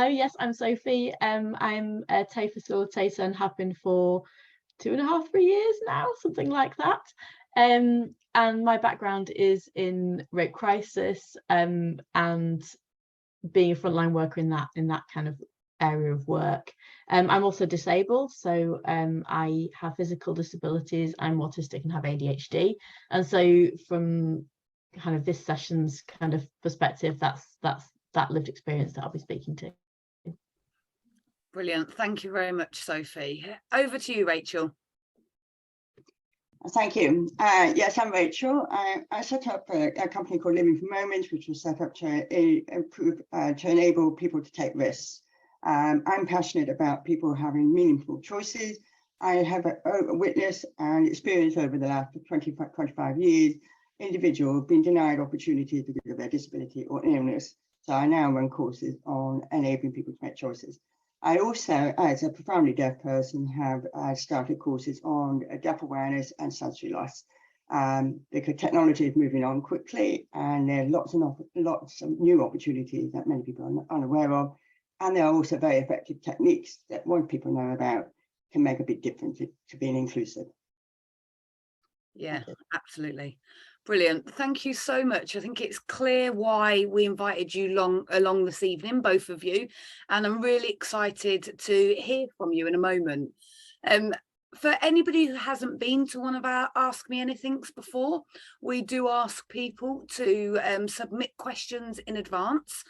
Yes, I'm Sophie. I'm a TAFE facilitator and have been for 2.5, 3 years now, something like that. And my background is in rape crisis and being a frontline worker in that kind of area of work. I'm also disabled, so I have physical disabilities. I'm autistic and have ADHD, and so from kind of this session's kind of perspective, that's that lived experience that I'll be speaking to. Brilliant. Thank you very much, Sophie. Over to you, Rachel. Thank you. Yes, I'm Rachel. I set up a company called Living for Moments, which was set up to enable people to take risks. I'm passionate about people having meaningful choices. I have witnessed and experienced over the last 25 years, individuals being denied opportunities because of their disability or illness. So I now run courses on enabling people to make choices. I also, as a profoundly deaf person, have started courses on deaf awareness and sensory loss, because technology is moving on quickly, and there are lots of new opportunities that many people are unaware of, and there are also very effective techniques that once people know about can make a big difference to being inclusive. Yeah, absolutely. Brilliant. Thank you so much. I think it's clear why we invited you along this evening, both of you, and I'm really excited to hear from you in a moment. For anybody who hasn't been to one of our Ask Me Anythings before, we do ask people to submit questions in advance.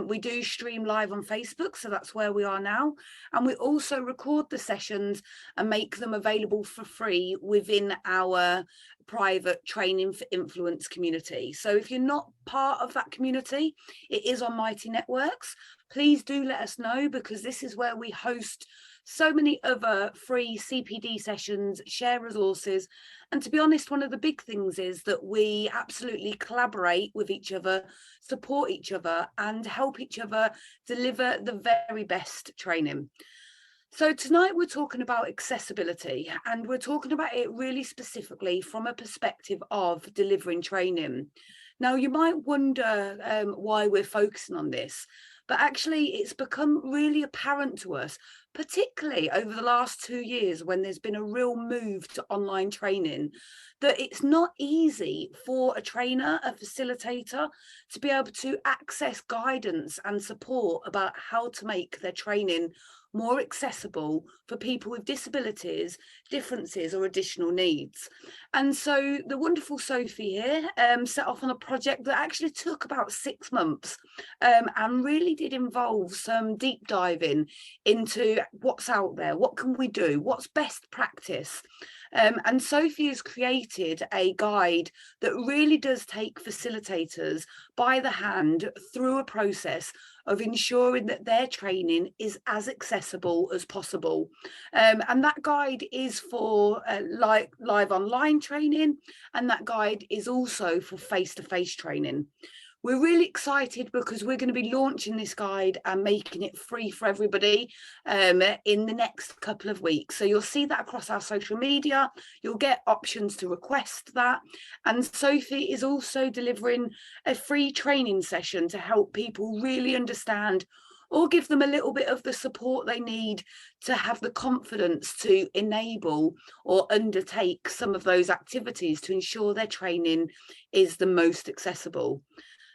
We do stream live on Facebook, so that's where we are now. And we also record the sessions and make them available for free within our private Training for Influence community. So if you're not part of that community, it is on Mighty Networks. Please do let us know, because this is where we host so many other free CPD sessions, share resources, and to be honest, one of the big things is that we absolutely collaborate with each other, support each other, and help each other deliver the very best training. So tonight we're talking about accessibility, and we're talking about it really specifically from a perspective of delivering training. Now, you might wonder why we're focusing on this, but actually it's become really apparent to us, particularly over the last 2 years when there's been a real move to online training, that it's not easy for a trainer, a facilitator, to be able to access guidance and support about how to make their training more accessible for people with disabilities, differences, or additional needs. And so the wonderful Sophie here set off on a project that actually took about 6 months and really did involve some deep diving into what's out there, what can we do, what's best practice. And Sophie has created a guide that really does take facilitators by the hand through a process of ensuring that their training is as accessible as possible. And that guide is for live online training, and that guide is also for face-to-face training. We're really excited because we're going to be launching this guide and making it free for everybody in the next couple of weeks. So you'll see that across our social media. You'll get options to request that. And Sophie is also delivering a free training session to help people really understand, or give them a little bit of the support they need to have the confidence to enable or undertake some of those activities to ensure their training is the most accessible.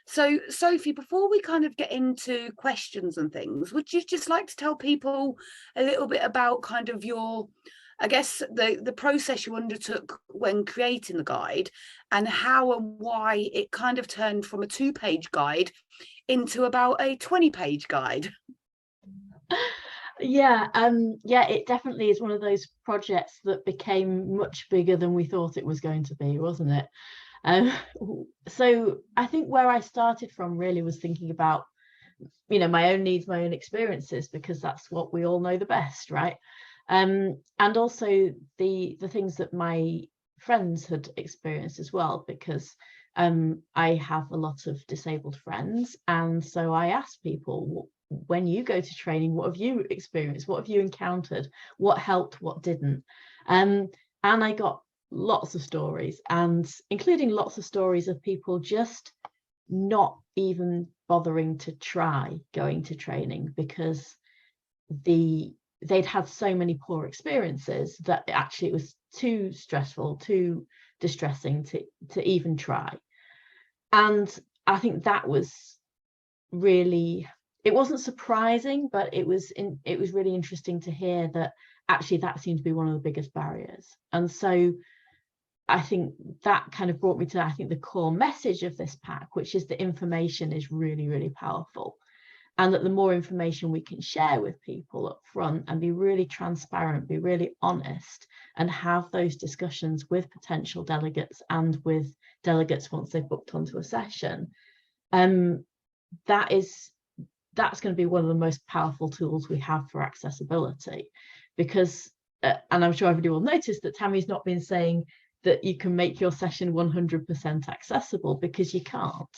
So, Sophie, before we kind of get into questions and things, would you just like to tell people a little bit about kind of your, I guess, the process you undertook when creating the guide, and how and why it kind of turned from a 2-page guide into about a 20-page guide? Yeah, it definitely is one of those projects that became much bigger than we thought it was going to be, wasn't it? So I think where I started from really was thinking about, my own needs, my own experiences, because that's what we all know the best, right? And also the things that my friends had experienced as well, because I have a lot of disabled friends, and so I asked people, when you go to training, what have you experienced? What have you encountered? What helped? What didn't? And I got lots of stories, and including lots of stories of people just not even bothering to try going to training because they'd had so many poor experiences that actually it was too stressful, too distressing to even try. And I think that was really, it wasn't surprising, but it was really interesting to hear that actually that seemed to be one of the biggest barriers. And so I think that kind of brought me to, I think, the core message of this pack, which is that information is really, really powerful. And that the more information we can share with people up front and be really transparent, be really honest, and have those discussions with potential delegates and with delegates once they've booked onto a session, that's going to be one of the most powerful tools we have for accessibility. Because, and I'm sure everybody will notice that Tammy's not been saying that you can make your session 100% accessible, because you can't.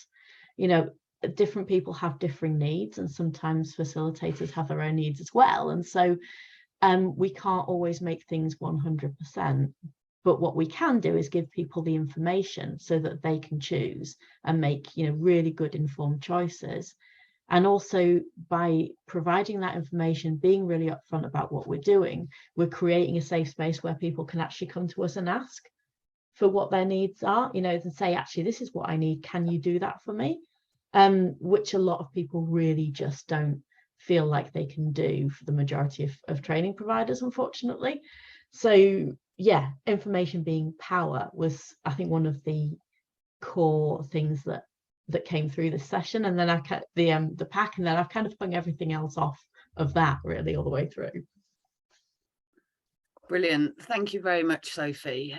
You know, different people have differing needs, and sometimes facilitators have their own needs as well. And so we can't always make things 100%. But what we can do is give people the information so that they can choose and make, you know, really good informed choices. And also, by providing that information, being really upfront about what we're doing, we're creating a safe space where people can actually come to us and ask for what their needs are, you know, to say, actually, this is what I need. Can you do that for me? Which a lot of people really just don't feel like they can do for the majority of training providers, unfortunately. So yeah, information being power was, I think, one of the core things that came through this session. And then I kept the pack, and then I've kind of hung everything else off of that really all the way through. Brilliant. Thank you very much, Sophie.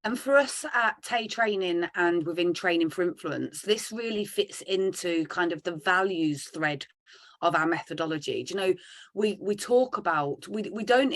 And for us at TAE Training and within Training for Influence, this really fits into kind of the values thread of our methodology. Do you know, we talk about, we don't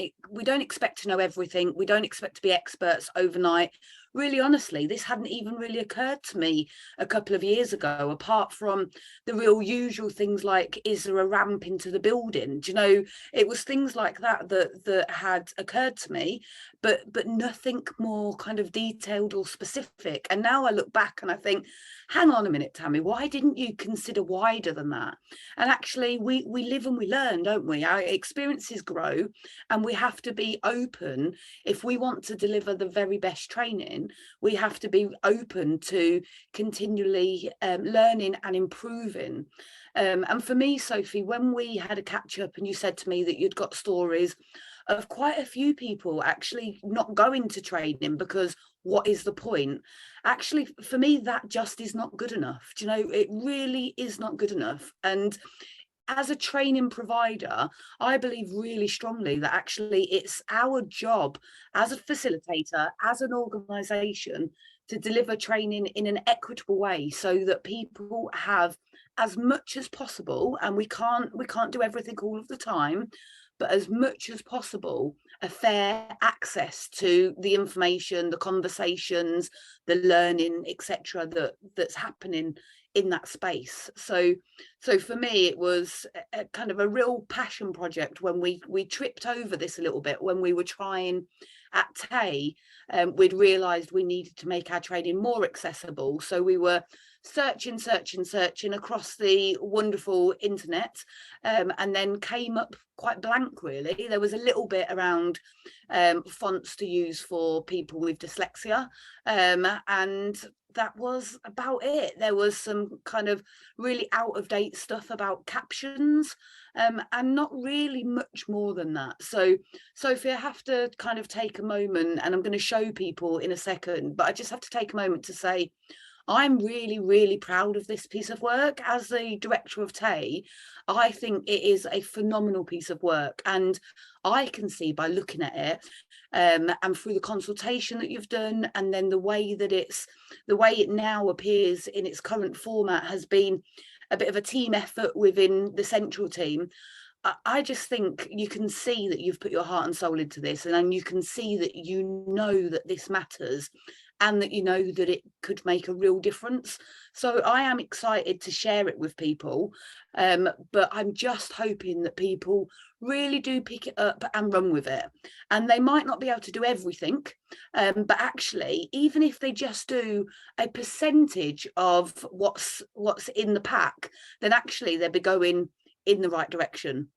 expect to know everything. We don't expect to be experts overnight. Really, honestly, this hadn't even really occurred to me a couple of years ago, apart from the real usual things like, is there a ramp into the building? Do you know, it was things like that that had occurred to me, but nothing more kind of detailed or specific. And now I look back and I think, hang on a minute, Tammy, why didn't you consider wider than that? And actually, we live and we learn, don't we? Our experiences grow, and we have to be open. If we want to deliver the very best training, we have to be open to continually learning and improving. And for me, Sophie, when we had a catch up and you said to me that you'd got stories of quite a few people actually not going to training because what is the point? Actually, for me, that just is not good enough. Do you know, it really is not good enough. And as a training provider, I believe really strongly that actually it's our job as a facilitator, as an organisation, to deliver training in an equitable way so that people have as much as possible, and we can't do everything all of the time, but as much as possible, a fair access to the information, the conversations, the learning, etc., that's happening in that space. So for me, it was a kind of a real passion project when we tripped over this a little bit when we were trying at TAE. We'd realised we needed to make our training more accessible, so we were searching across the wonderful internet, and then came up quite blank, really. There was a little bit around fonts to use for people with dyslexia, and that was about it. There was some kind of really out of date stuff about captions, and not really much more than that. So Sophie, I have to kind of take a moment, and I'm going to show people in a second, but I just have to take a moment to say, I'm really, really proud of this piece of work. As the director of TAE, I think it is a phenomenal piece of work. And I can see by looking at it, and through the consultation that you've done, and then the way it now appears in its current format has been a bit of a team effort within the central team. I just think you can see that you've put your heart and soul into this, and then you can see that you know that this matters, and that you know that it could make a real difference. So I am excited to share it with people, but I'm just hoping that people really do pick it up and run with it. And they might not be able to do everything, but actually, even if they just do a percentage of what's in the pack, then actually they'll be going in the right direction.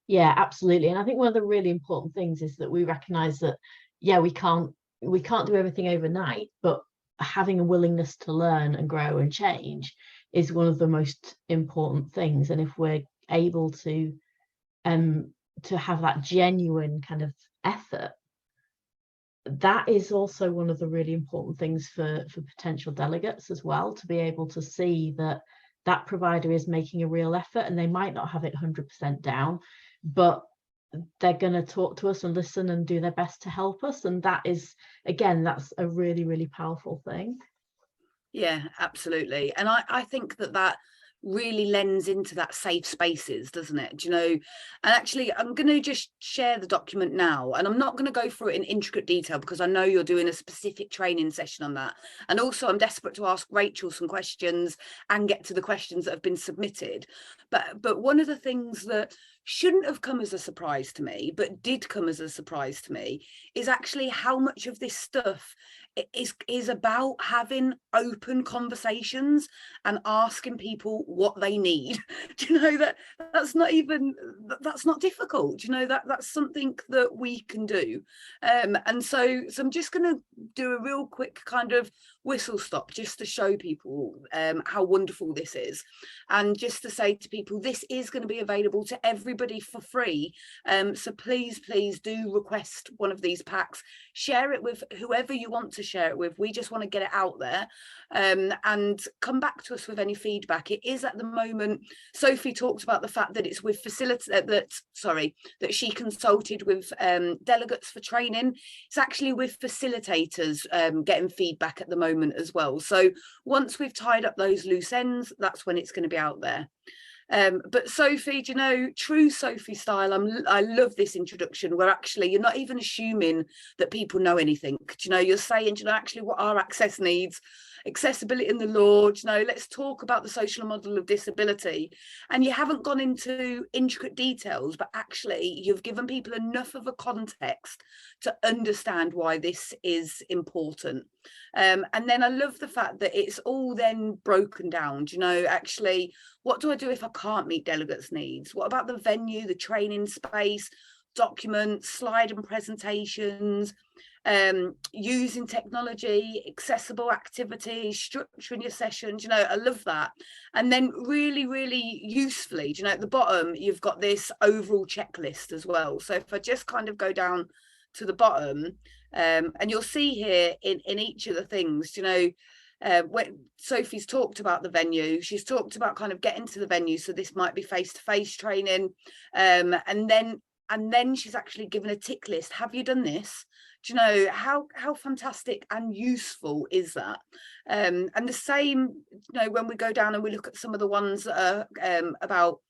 Yeah, absolutely. And I think one of the really important things is that we recognize that, yeah, we can't do everything overnight, but having a willingness to learn and grow and change is one of the most important things. And if we're able to have that genuine kind of effort, that is also one of the really important things for potential delegates as well, to be able to see that that provider is making a real effort, and they might not have it 100% down, but they're going to talk to us and listen and do their best to help us. And that is, again, that's a really, really powerful thing. Yeah, absolutely. And I think that really lends into that safe spaces, doesn't it? Do you know? And actually, I'm going to just share the document now, and I'm not going to go through it in intricate detail because I know you're doing a specific training session on that. And also, I'm desperate to ask Rachel some questions and get to the questions that have been submitted. But one of the things that shouldn't have come as a surprise to me, but did come as a surprise to me, is actually how much of this stuff is about having open conversations and asking people what they need. Do you know that's not difficult? Do you know that's something that we can do? And so I'm just going to do a real quick kind of whistle stop just to show people how wonderful this is, and just to say to people, this is going to be available to everybody for free. So please do request one of these packs, share it with whoever you want to share it with. We just want to get it out there, and come back to us with any feedback. It is at the moment, Sophie talked about the fact that it's with that she consulted with delegates for training. It's actually with facilitators getting feedback at the moment as well. So once we've tied up those loose ends, that's when it's going to be out there. But Sophie, do you know, true Sophie style, I love this introduction where actually you're not even assuming that people know anything. Do you know, you're saying, do you know, actually what are access needs, accessibility in the law, do you know, let's talk about the social model of disability. And you haven't gone into intricate details, but actually you've given people enough of a context to understand why this is important. And then I love the fact that it's all then broken down. Do you know, actually, what do I do if I can't meet delegates' needs? What about the venue, the training space, documents, slide and presentations, using technology, accessible activities, structuring your sessions? You know, I love that. And then really, really usefully, you know, at the bottom, you've got this overall checklist as well. So if I just kind of go down to the bottom, and you'll see here in each of the things, you know, when Sophie's talked about the venue, she's talked about kind of getting to the venue. So this might be face-to-face training. And then she's actually given a tick list. Have you done this? Do you know how fantastic and useful is that? And the same, you know, when we go down and we look at some of the ones that are about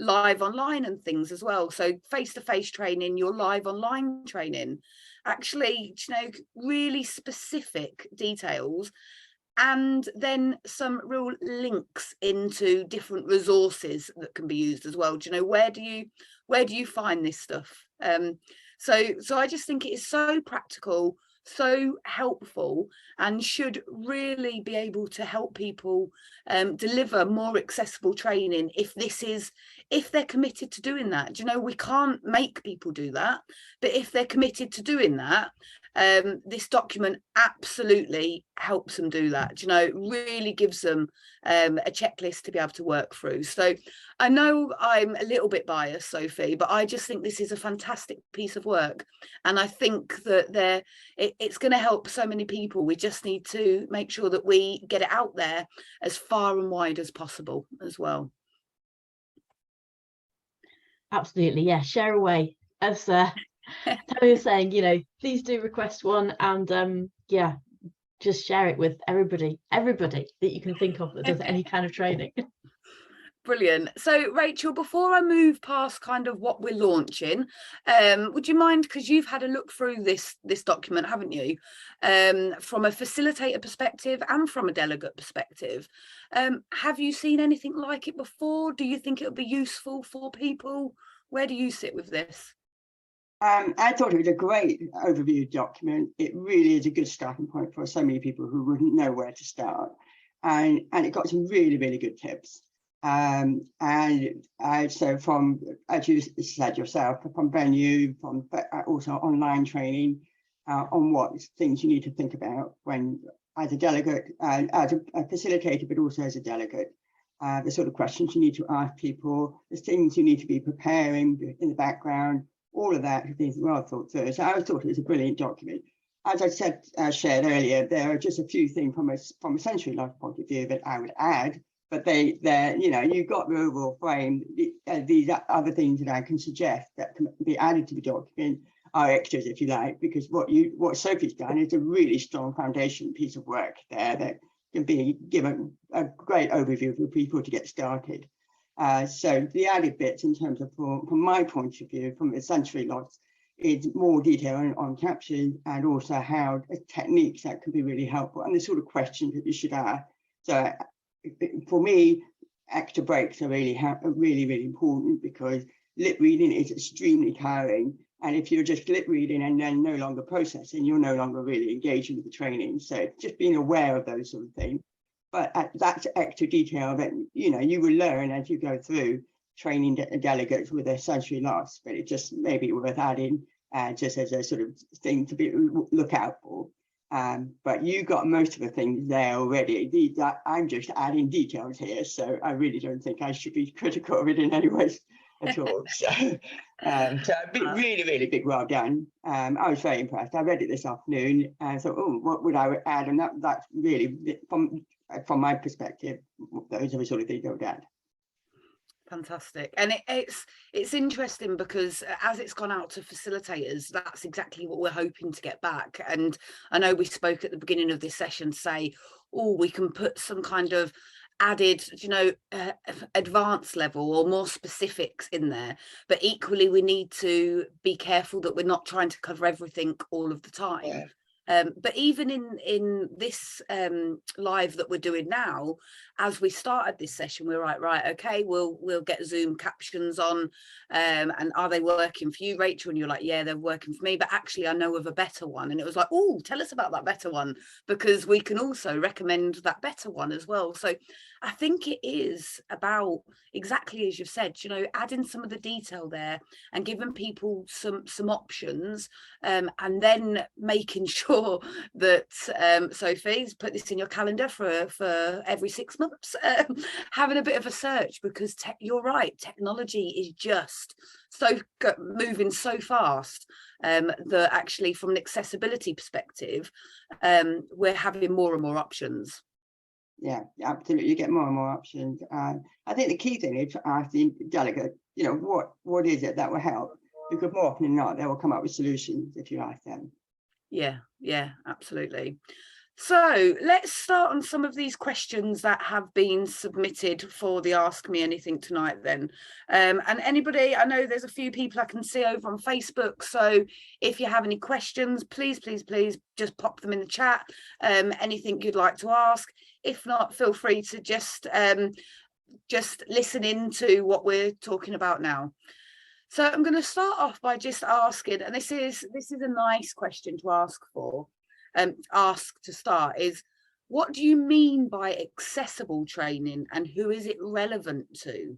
live online and things as well. So face-to-face training, your live online training, actually, you know, really specific details. And then some real links into different resources that can be used as well. Do you know, where do you find this stuff? So I just think it is so practical, so helpful, and should really be able to help people deliver more accessible training if they're committed to doing that. Do you know, we can't make people do that, but if they're committed to doing that, this document absolutely helps them do that. You know, it really gives them a checklist to be able to work through. So I know I'm a little bit biased, Sophie, but I just think this is a fantastic piece of work, and I think that it's going to help so many people. We just need to make sure that we get it out there as far and wide as possible as well. Absolutely, yeah, share away. As Tammy was saying, you know, please do request one, and yeah, just share it with everybody that you can think of that does any kind of training. Brilliant. So Rachel, before I move past kind of what we're launching, would you mind, because you've had a look through this document, haven't you, from a facilitator perspective and from a delegate perspective, have you seen anything like it before? Do you think it would be useful for people? Where do you sit with this? I thought it was a great overview document. It really is a good starting point for so many people who wouldn't know where to start, and it got some really, really good tips. So from, as you said yourself, from venue, from also online training on what things you need to think about when, as a delegate, as a facilitator, but also as a delegate. The sort of questions you need to ask people, the things you need to be preparing in the background, all of that things well thought through. So I thought it was a brilliant document. As I said, shared earlier, there are just a few things from a sensory life point of view that I would add. But they're, you know, you've got the overall frame. These other things that I can suggest that can be added to the document are extras, if you like, because what Sophie's done is a really strong foundation piece of work there that can be given a great overview for people to get started. So the added bits in terms of, from my point of view, from the sensory loss, is more detail on captions and also how techniques that can be really helpful and the sort of questions that you should ask. So for me, extra breaks are really, really important, because lip reading is extremely tiring. And if you're just lip reading and then no longer processing, you're no longer really engaging with the training. So just being aware of those sort of things. But that's extra detail that, you know, you will learn as you go through training delegates with their sensory loss. But it just may be worth adding just as a sort of thing to look out for. But you got most of the things there already. I'm just adding details here, so I really don't think I should be critical of it in any way at all. So really, really big well done. I was very impressed. I read it this afternoon and thought, oh, what would I add? And that's really, from my perspective, those are the sort of things I would add. Fantastic. And it's interesting because as it's gone out to facilitators, that's exactly what we're hoping to get back. And I know we spoke at the beginning of this session, say, oh, we can put some kind of added, you know, advanced level or more specifics in there, but equally we need to be careful that we're not trying to cover everything all of the time. Yeah. But even in this live that we're doing now, as we started this session, we're right, okay, we'll get Zoom captions on, and are they working for you, Rachel? And you're like, yeah, they're working for me, but actually I know of a better one. And it was like, oh, tell us about that better one, because we can also recommend that better one as well. So I think it is about, exactly as you've said, you know, adding some of the detail there and giving people some options, and then making sure that Sophie's put this in your calendar for every 6 months, having a bit of a search, because you're right, technology is just so moving so fast that actually from an accessibility perspective, we're having more and more options. Yeah, absolutely. You get more and more options. I think the key thing is to ask the delegate, you know, what is it that will help? Because more often than not, they will come up with solutions if you ask them. Yeah, absolutely. So let's start on some of these questions that have been submitted for the Ask Me Anything tonight then. And anybody, I know there's a few people I can see over on Facebook, so if you have any questions, please just pop them in the chat, anything you'd like to ask. If not, feel free to just listen in to what we're talking about now. So I'm going to start off by just asking, and this is a nice question to ask to start, is what do you mean by accessible training and who is it relevant to?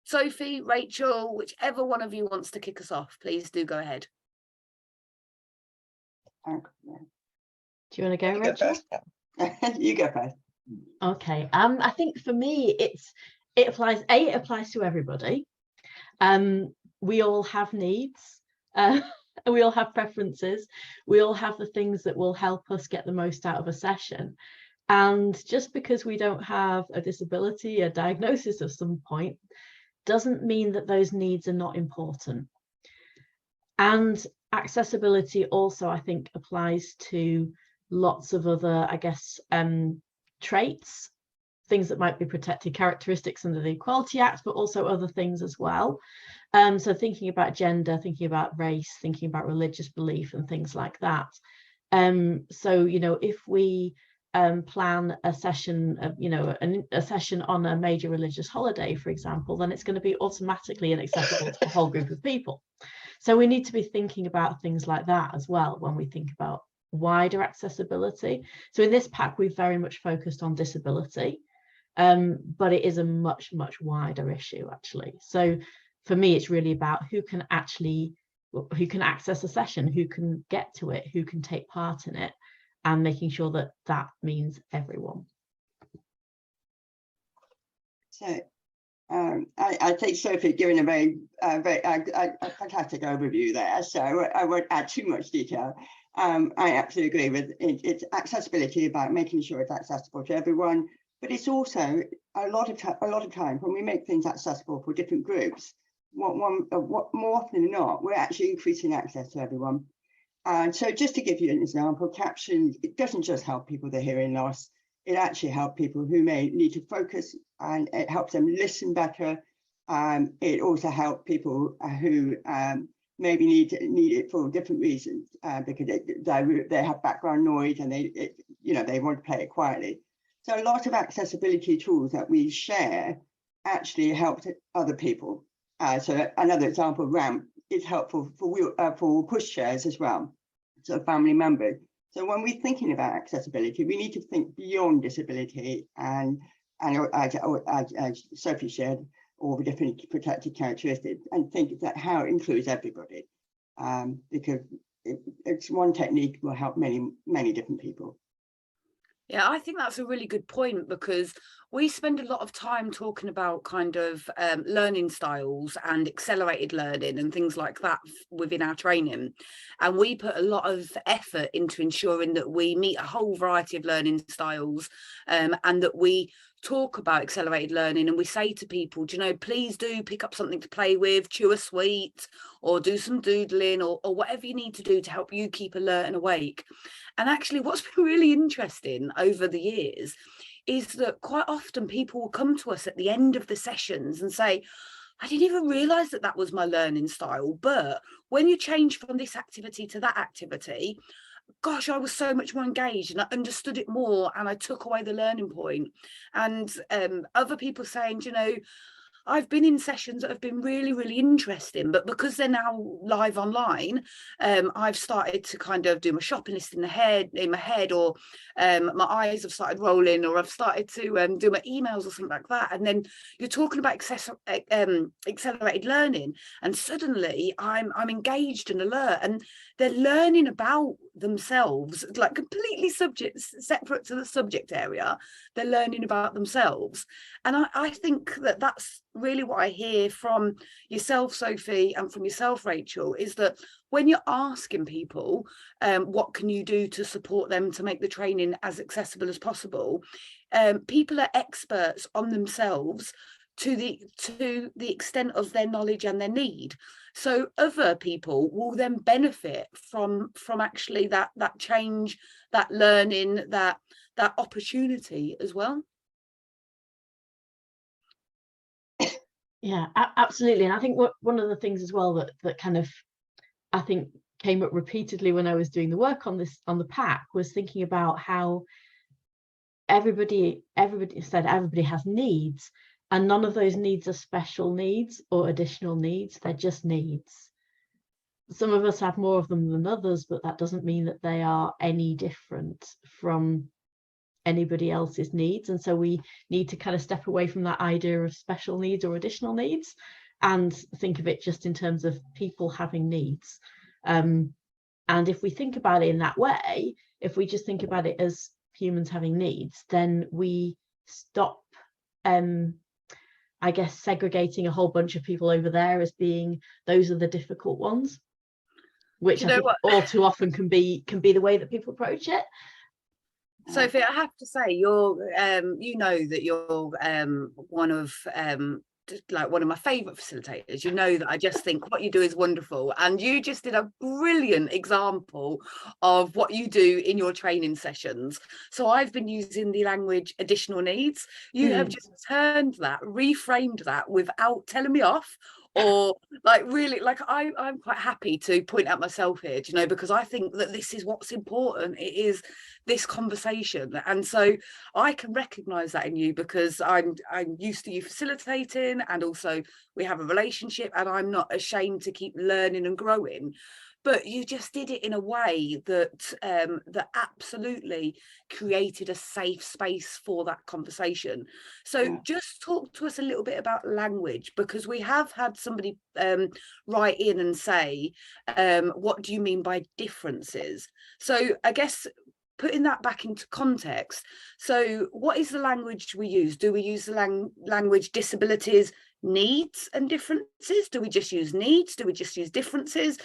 Sophie, Rachel, whichever one of you wants to kick us off, please do go ahead. Do you want to go, Rachel? You go first. Okay. I think for me, it applies to everybody. We all have needs. We all have preferences. We all have the things that will help us get the most out of a session. And just because we don't have a disability, a diagnosis of some point, doesn't mean that those needs are not important. And accessibility also, I think, applies to lots of other, I guess, traits things that might be protected characteristics under the Equality Act, but also other things as well. So thinking about gender, thinking about race, thinking about religious belief and things like that. So, you know, if we plan a session of, you know, a session on a major religious holiday, for example, then it's going to be automatically inaccessible to a whole group of people. So we need to be thinking about things like that as well when we think about wider accessibility. So in this pack, we've very much focused on disability, but it is a much wider issue, actually. So for me, it's really about who can access a session, who can get to it, who can take part in it, and making sure that that means everyone. So I think Sophie given a very fantastic overview there, so I won't add too much detail. I absolutely agree with it. It's accessibility about making sure it's accessible to everyone, but it's also a lot of time when we make things accessible for different groups, what more often than not, we're actually increasing access to everyone. And so just to give you an example, captions, it doesn't just help people with hearing loss, it actually helps people who may need to focus, and it helps them listen better. It also helps people who maybe need it for different reasons, because they have background noise and they want to play it quietly. So a lot of accessibility tools that we share actually help other people. So another example, ramp is helpful for pushchairs as well, so family members. So when we're thinking about accessibility, we need to think beyond disability and as Sophie shared, all the different protected characteristics, and think that how it includes everybody, because it's one technique will help many different people. Yeah, I think that's a really good point, because we spend a lot of time talking about kind of learning styles and accelerated learning and things like that within our training. And we put a lot of effort into ensuring that we meet a whole variety of learning styles, and that we talk about accelerated learning, and we say to people, do you know, please do pick up something to play with, chew a sweet, or do some doodling, or whatever you need to do to help you keep alert and awake. And actually what's been really interesting over the years is that quite often people will come to us at the end of the sessions and say, I didn't even realize that that was my learning style, but when you change from this activity to that activity, gosh, I was so much more engaged and I understood it more, and I took away the learning point. And other people saying, you know, I've been in sessions that have been really interesting, but because they're now live online, I've started to kind of do my shopping list in my head, or my eyes have started rolling, or I've started to do my emails or something like that. And then you're talking about accelerated learning, and suddenly I'm engaged and alert, and they're learning about themselves, like completely separate to the subject area. They're learning about themselves. And I think that that's really what I hear from yourself, Sophie, and from yourself, Rachel, is that when you're asking people what can you do to support them to make the training as accessible as possible, people are experts on themselves to the extent of their knowledge and their need. So other people will then benefit from actually that change, that learning, that opportunity as well. Yeah, absolutely. And I think one of the things as well that kind of, I think, came up repeatedly when I was doing the work on the pack was thinking about how everybody said everybody has needs, and none of those needs are special needs or additional needs. They're just needs. Some of us have more of them than others, but that doesn't mean that they are any different from anybody else's needs. And so we need to kind of step away from that idea of special needs or additional needs and think of it just in terms of people having needs. And if we think about it in that way, if we just think about it as humans having needs, then we stop, I guess, segregating a whole bunch of people over there as being those are the difficult ones, which I think all too often can be the way that people approach it. Sophie, I have to say, you're, you know that you're one of like one of my favorite facilitators. You know that I just think what you do is wonderful, and you just did a brilliant example of what you do in your training sessions. So I've been using the language additional needs. You have just turned that, reframed that without telling me off, or like really, like I'm quite happy to point out myself here, you know, because I think that this is what's important. It is this conversation, and so I can recognize that in you, because I'm used to you facilitating, and also we have a relationship, and I'm not ashamed to keep learning and growing. But you just did it in a way that that absolutely created a safe space for that conversation. So just talk to us a little bit about language, because we have had somebody write in and say, what do you mean by differences? So I guess putting that back into context, so what is the language we use? Do we use the language disabilities, needs and differences? Do we just use needs? Do we just use differences?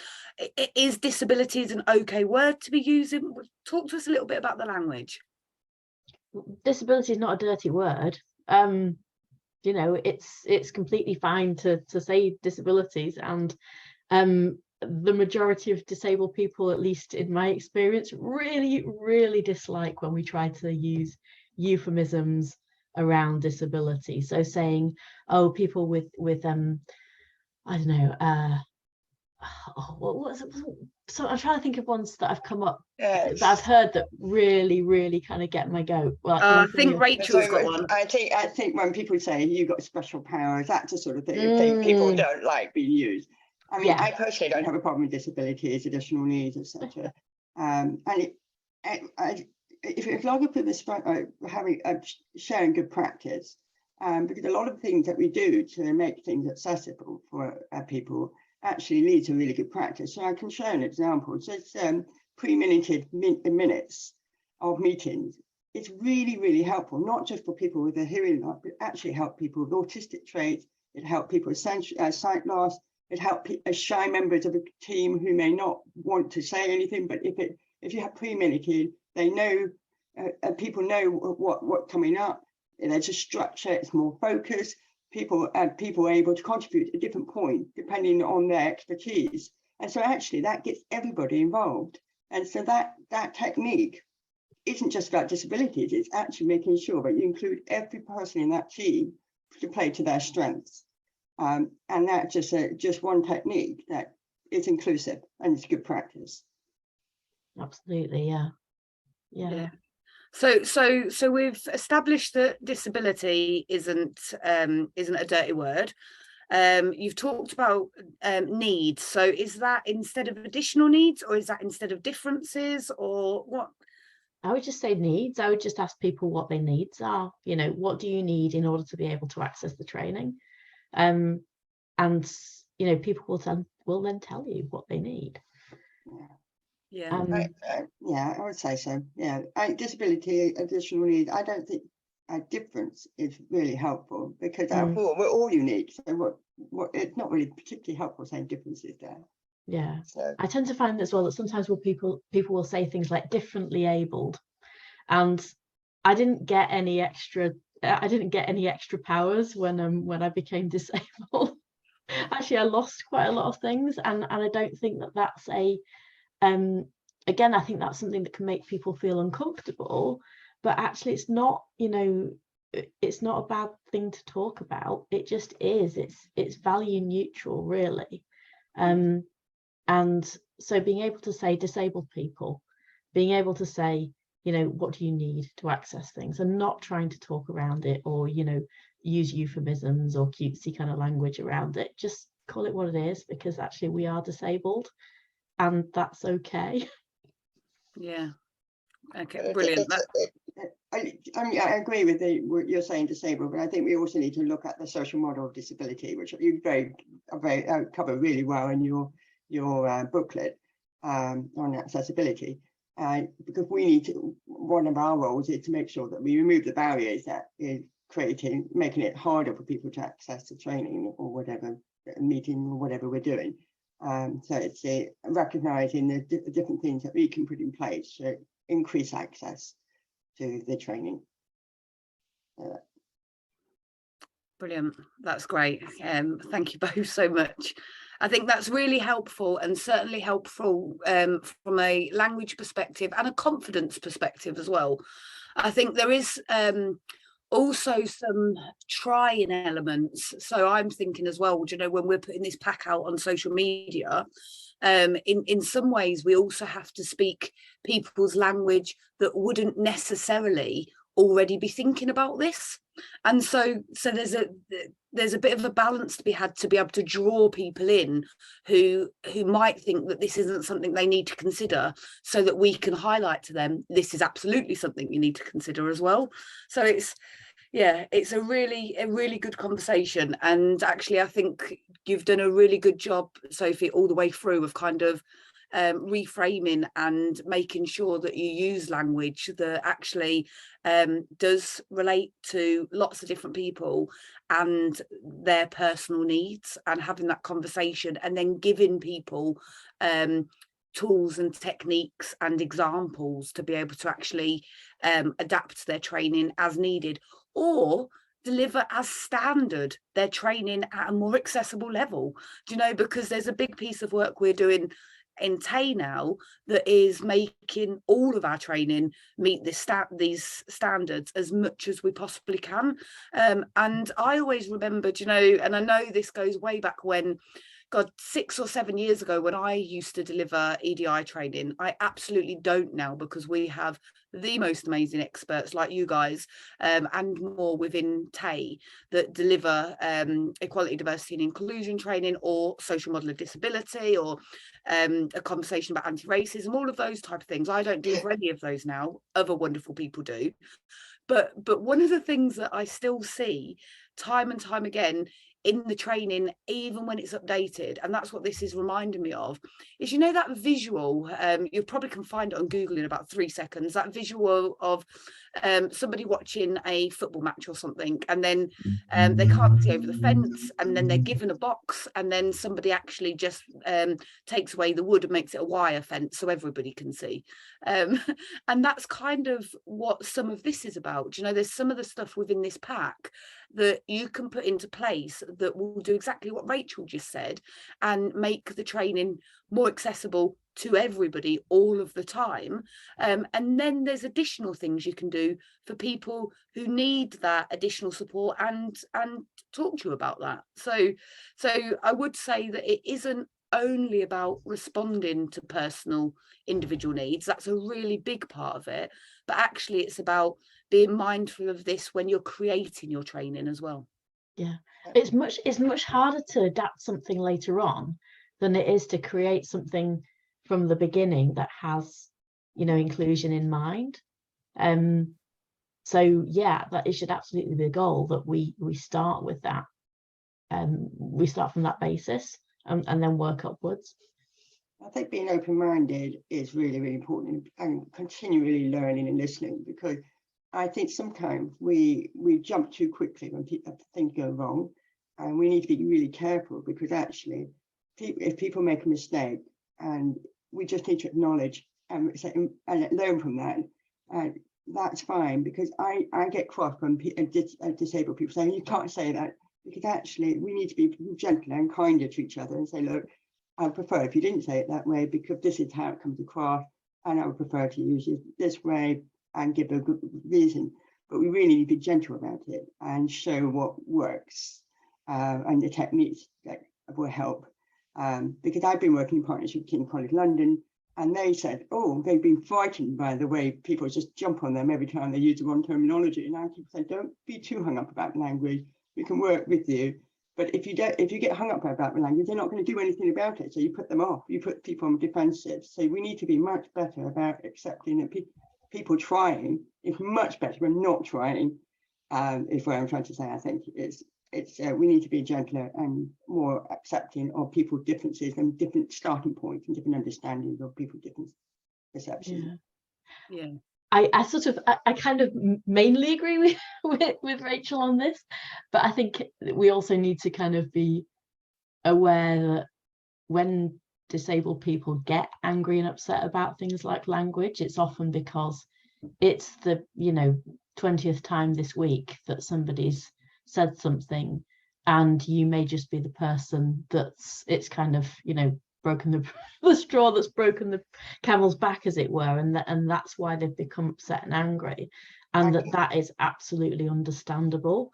Is disabilities an okay word to be using? Talk to us a little bit about the language. Disability is not a dirty word. You know, it's completely fine to say disabilities, and the majority of disabled people, at least in my experience, really dislike when we try to use euphemisms around disability. So saying, oh, people with I don't know, what was it? So I'm trying to think of ones that have come up that I've heard that really kind of get my goat. Well, I think Rachel's got one. I think when people say you got special powers, that's the sort of thing people don't like being used. I mean, I personally don't have a problem with disabilities, additional needs, etc. And if long as people sharing good practice, because a lot of things that we do to make things accessible for people actually lead to really good practice. So I can show an example. So it's pre-minuted minutes of meetings. It's really helpful, not just for people with a hearing loss, but actually help people with autistic traits. It helps people with sight loss. It helps shy members of a team who may not want to say anything, but if you have pre-minuted, they know, people know what's coming up. There's a structure, it's more focused. People are able to contribute at a different point depending on their expertise, and so actually that gets everybody involved. And so that technique isn't just about disabilities; it's actually making sure that you include every person in that team to play to their strengths. And that's just one technique that is inclusive and it's good practice. Absolutely, yeah. So we've established that disability isn't a dirty word. You've talked about needs. So is that instead of additional needs, or is that instead of differences, or what? I would just say needs. I would just ask people what their needs are. You know, what do you need in order to be able to access the training? And you know, people will then tell you what they need. I would say so. Yeah, disability, additional needs. I don't think a difference is really helpful, because we're all unique. So what it's not really particularly helpful saying differences there. Yeah, so I tend to find as well that sometimes people will say things like differently abled, and I didn't get any extra powers when I became disabled. Actually, I lost quite a lot of things, and I don't think that that's a again, I think that's something that can make people feel uncomfortable, but actually it's not, you know, it's not a bad thing to talk about. It just is. It's value neutral, really. And so being able to say disabled people, being able to say, you know, what do you need to access things, and not trying to talk around it, or, you know, use euphemisms or cutesy kind of language around it. Just call it what it is, because actually we are disabled, and that's okay. Yeah. Okay, brilliant. I agree with what you're saying, disabled, but I think we also need to look at the social model of disability, which you cover really well in your booklet on accessibility. Because we need to, one of our roles is to make sure that we remove the barriers that is making it harder for people to access the training or whatever meeting or whatever we're doing. So it's recognizing the different things that we can put in place to increase access to the training. Brilliant. That's great. Thank you both so much. I think that's really helpful, and certainly helpful from a language perspective and a confidence perspective as well. I think there is also some trying elements. So I'm thinking as well, you know, when we're putting this pack out on social media, in some ways we also have to speak people's language that wouldn't necessarily already be thinking about this. And so there's a bit of a balance to be had to be able to draw people in who might think that this isn't something they need to consider, so that we can highlight to them this is absolutely something you need to consider as well. So it's a really good conversation, and actually I think you've done a really good job, Sophie, all the way through of kind of reframing and making sure that you use language that actually does relate to lots of different people and their personal needs, and having that conversation and then giving people tools and techniques and examples to be able to actually adapt their training as needed, or deliver as standard their training at a more accessible level. Do you know, because there's a big piece of work we're doing in TAE now that is making all of our training meet these standards as much as we possibly can. And I always remembered, you know, and I know this goes way back when, God, 6 or 7 years ago, when I used to deliver EDI training. I absolutely don't now, because we have the most amazing experts like you guys, and more within TAE that deliver equality, diversity and inclusion training, or social model of disability, or a conversation about anti-racism, all of those type of things. I don't deliver any of those now. Other wonderful people do. But one of the things that I still see time and time again in the training, even when it's updated, and that's what this is reminding me of, is, you know, that visual, you probably can find it on Google in about 3 seconds, that visual of somebody watching a football match or something, and then they can't see over the fence, and then they're given a box, and then somebody actually just takes away the wood and makes it a wire fence so everybody can see. And that's kind of what some of this is about. You know, there's some of the stuff within this pack that you can put into place that will do exactly what Rachel just said, and make the training more accessible to everybody all of the time. And then there's additional things you can do for people who need that additional support, and talk to you about that. So I would say that it isn't only about responding to personal individual needs. That's a really big part of it, but actually it's about being mindful of this when you're creating your training as well. Yeah, it's much harder to adapt something later on than it is to create something from the beginning that has, you know, inclusion in mind. So yeah, that it should absolutely be a goal that we start with that. We start from that basis and then work upwards. I think being open-minded is really, really important, and continually learning and listening, because I think sometimes we jump too quickly when things go wrong, and we need to be really careful, because actually if people make a mistake, and we just need to acknowledge and learn from that, that's fine. Because I get cross when disabled people saying you can't say that, because actually we need to be gentler and kinder to each other and say, look, I would prefer if you didn't say it that way, because this is how it comes across, and I would prefer to use it this way, and give a good reason. But we really need to be gentle about it and show what works, and the techniques that will help. Because I've been working in partnership with King College London, and they said, oh, they've been frightened by the way people just jump on them every time they use the wrong terminology. And I keep saying, don't be too hung up about language. We can work with you. But if you get hung up about the language, they're not going to do anything about it. So you put them off. You put people on defensive. So we need to be much better about accepting that people trying is much better than not trying. Is what I'm trying to say. I think it's we need to be gentler and more accepting of people's differences and different starting points and different understandings of people's different perceptions. Yeah. I kind of mainly agree with Rachel on this, but I think we also need to kind of be aware that when disabled people get angry and upset about things like language, it's often because it's the 20th time this week that somebody's said something, and you may just be the person it's kind of, you know, broken the straw that's broken the camel's back, as it were, and that's why they've become upset and angry, and that is absolutely understandable.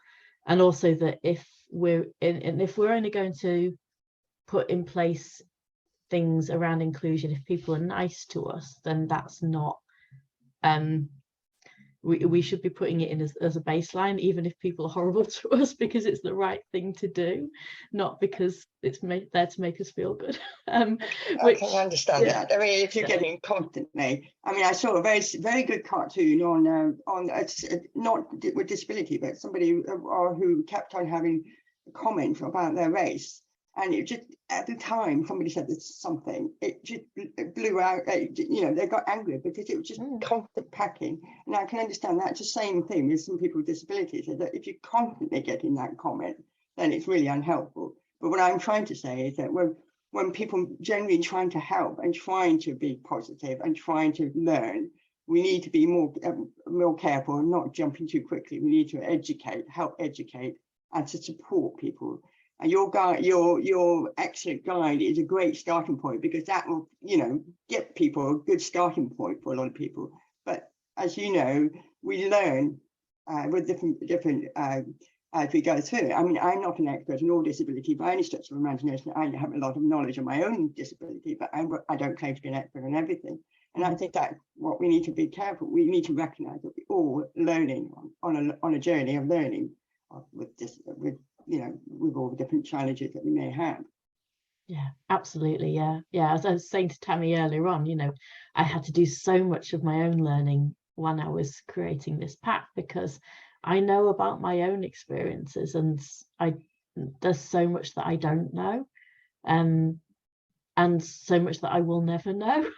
And also that if we're only going to put in place things around inclusion, if people are nice to us, then that's not we should be putting it in as a baseline, even if people are horrible to us, because it's the right thing to do, not because it's there to make us feel good. I can understand that. I mean, if you're getting constantly, I mean, I saw a very good cartoon on not with disability, but somebody who kept on having comments about their race. And it just, at the time, somebody said this something, it just blew out, you know, they got angry because it was just constant packing. And I can understand that's the same thing with some people with disabilities, that if you're constantly getting that comment, then it's really unhelpful. But what I'm trying to say is that when people generally trying to help and trying to be positive and trying to learn, we need to be more careful and not jumping too quickly. We need to help educate, and to support people. And your excellent guide is a great starting point, because that will, you know, get people a good starting point for a lot of people. But as you know, we learn with different as we go through. I mean, I'm not an expert in all disability by any stretch of imagination. I have a lot of knowledge of my own disability, but I don't claim to be an expert on everything. And I think that's what we need to be careful. We need to recognise that we're all learning on a journey of learning with you know, with all the different challenges that we may have. Yeah, absolutely. Yeah. As I was saying to Tammy earlier on, you know, I had to do so much of my own learning when I was creating this pack, because I know about my own experiences, and there's so much that I don't know, and so much that I will never know.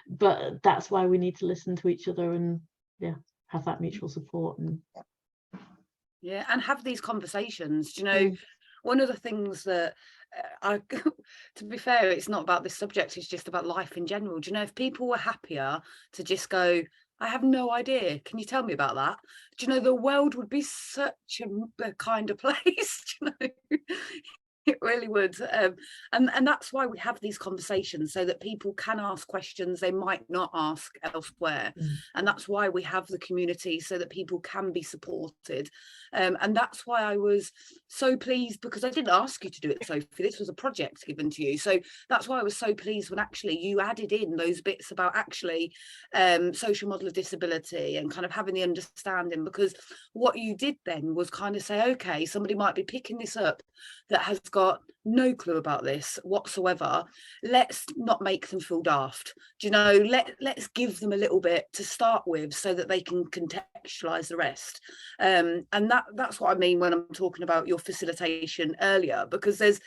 But that's why we need to listen to each other and have that mutual support and and have these conversations. You know, one of the things that to be fair, it's not about this subject, it's just about life in general. Do you know, if people were happier to just go, I have no idea, can you tell me about that? Do you know, the world would be such a kinder place. Do you know? It really would. And that's why we have these conversations, so that people can ask questions they might not ask elsewhere. And that's why we have the community, so that people can be supported. And that's why I was so pleased, because I didn't ask you to do it, Sophie. This was a project given to you. So that's why I was so pleased when actually you added in those bits about actually social model of disability and kind of having the understanding, because what you did then was kind of say, okay, somebody might be picking this up that has got no clue about this whatsoever. Let's not make them feel daft. Do you know, let's give them a little bit to start with, so that they can contextualize the rest. And that's what I mean when I'm talking about your facilitation earlier, because there's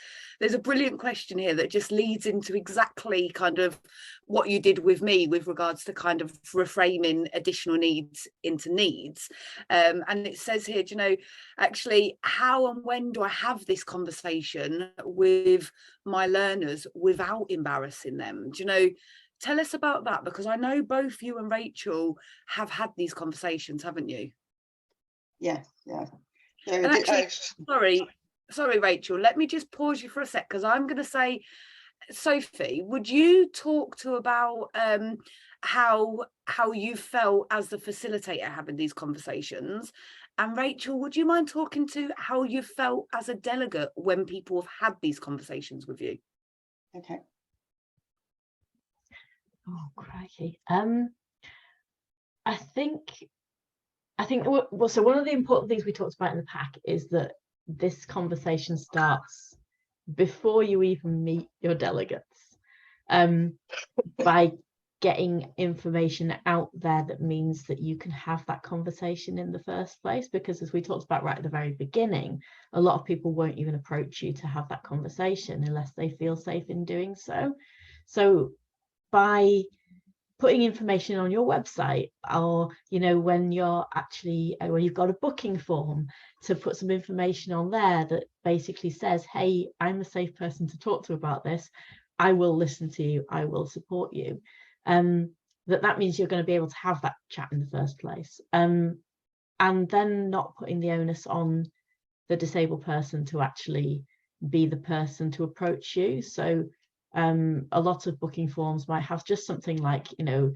a brilliant question here that just leads into exactly kind of what you did with me with regards to kind of reframing additional needs into needs. And it says here, do you know, actually, how and when do I have this conversation with my learners without embarrassing them? Do you know, tell us about that, because I know both you and Rachel have had these conversations, haven't you? Yeah. And actually, sorry, Rachel, let me just pause you for a sec, because I'm going to say, Sophie, would you talk to about how you felt as the facilitator having these conversations? And Rachel, would you mind talking to how you felt as a delegate when people have had these conversations with you? Okay. Oh, crikey. I think well, so one of the important things we talked about in the pack is that this conversation starts before you even meet your delegates, by getting information out there that means that you can have that conversation in the first place. Because as we talked about right at the very beginning, a lot of people won't even approach you to have that conversation unless they feel safe in doing so. So by putting information on your website, or you know, when you're actually when you've got a booking form, to put some information on there that basically says, hey, I'm a safe person to talk to about this, I will listen to you, I will support you, that means you're going to be able to have that chat in the first place. and then not putting the onus on the disabled person to actually be the person to approach you. So a lot of booking forms might have just something like, you know,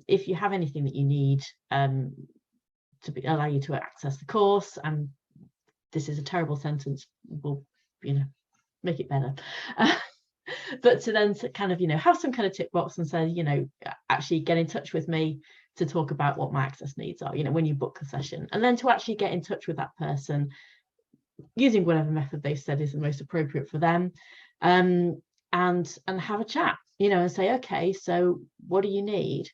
if you have anything that you need to allow you to access the course, and this is a terrible sentence, we'll, you know, make it better. But to then kind of, you know, have some kind of tick box and say, you know, actually get in touch with me to talk about what my access needs are, you know, when you book a session, and then to actually get in touch with that person using whatever method they've said is the most appropriate for them, and have a chat, you know, and say, okay, so what do you need?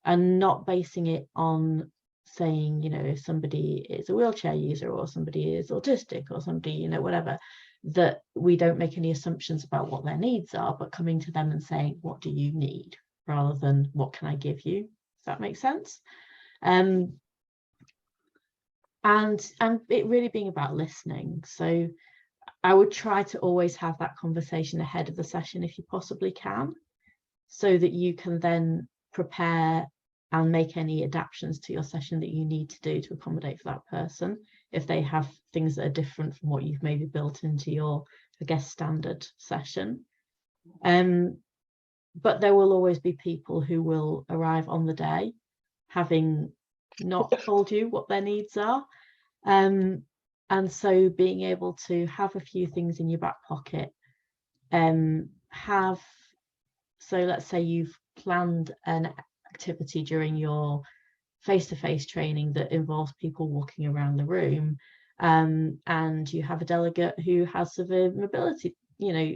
And not basing it on saying, you know, if somebody is a wheelchair user or somebody is autistic or somebody, you know, whatever, that we don't make any assumptions about what their needs are, but coming to them and saying, what do you need, rather than what can I give you? Does that make sense? And it really being about listening. So I would try to always have that conversation ahead of the session if you possibly can, so that you can then prepare and make any adaptations to your session that you need to do to accommodate for that person, if they have things that are different from what you've maybe built into your, I guess, standard session. But there will always be people who will arrive on the day having not told you what their needs are. And so being able to have a few things in your back pocket, so let's say you've planned an activity during your face-to-face training that involves people walking around the room, and you have a delegate who has severe mobility, you know,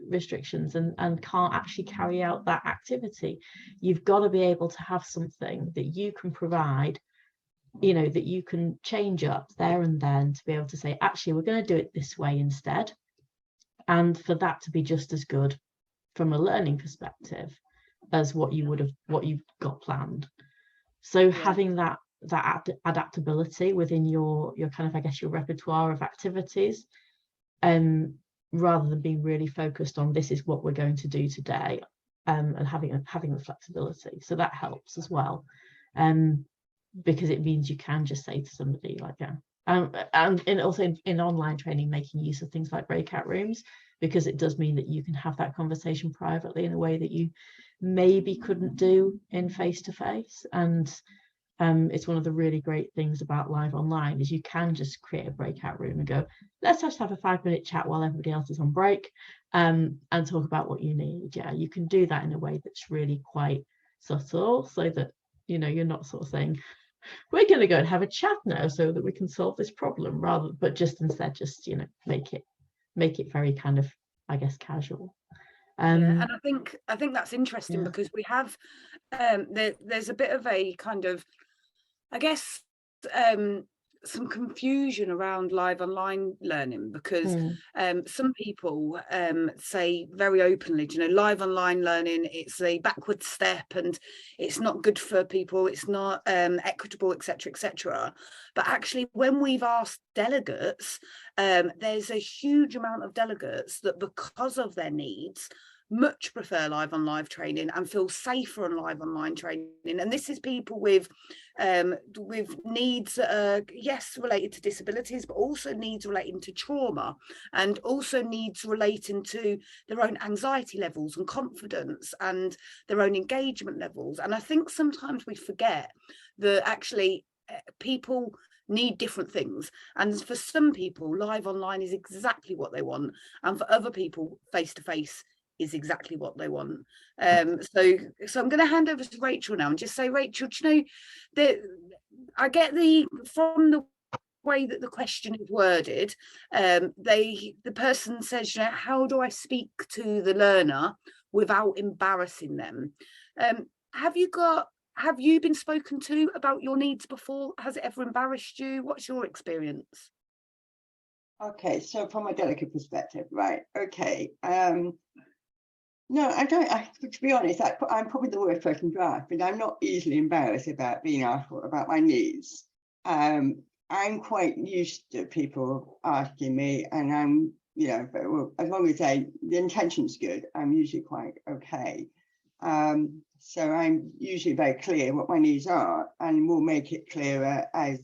restrictions and can't actually carry out that activity. You've got to be able to have something that you can provide, you know, that you can change up there and then to be able to say, actually, we're going to do it this way instead, and for that to be just as good from a learning perspective as what you've got planned. So having that adaptability within your kind of, I guess, your repertoire of activities, rather than being really focused on this is what we're going to do today, and having the flexibility. So that helps as well, because it means you can just say to somebody like, and also in online training, making use of things like breakout rooms, because it does mean that you can have that conversation privately in a way that you maybe couldn't do in face-to-face. And it's one of the really great things about live online is you can just create a breakout room and go, let's just have a 5-minute chat while everybody else is on break, and talk about what you need. Yeah, you can do that in a way that's really quite subtle, so that, you know, you're not sort of saying, we're going to go and have a chat now so that we can solve this problem, but just instead, just, you know, make it very kind of, I guess, casual. And I think that's interesting, because we have there's a bit of a kind of, I guess, some confusion around live online learning, because some people say very openly, you know, live online learning, it's a backward step and it's not good for people, it's not equitable, etc. But actually, when we've asked delegates, there's a huge amount of delegates that, because of their needs, much prefer live on live training and feel safer on live online training. And this is people with needs that are, yes, related to disabilities, but also needs relating to trauma, and also needs relating to their own anxiety levels and confidence and their own engagement levels. And I think sometimes we forget that actually people need different things, and for some people live online is exactly what they want, and for other people face-to-face is exactly what they want. So I'm going to hand over to Rachel now and just say, Rachel, do you know that I get from the way that the question is worded, the person says, you know, how do I speak to the learner without embarrassing them? Have you been spoken to about your needs before? Has it ever embarrassed you? What's your experience? Okay, so from a delegate perspective, right? Okay. No, I don't. To be honest, I'm probably the worst person to ask, but I'm not easily embarrassed about being asked about my needs. I'm quite used to people asking me, and I'm, you know, as long as the intention's good, I'm usually quite okay. So I'm usually very clear what my needs are, and will make it clearer as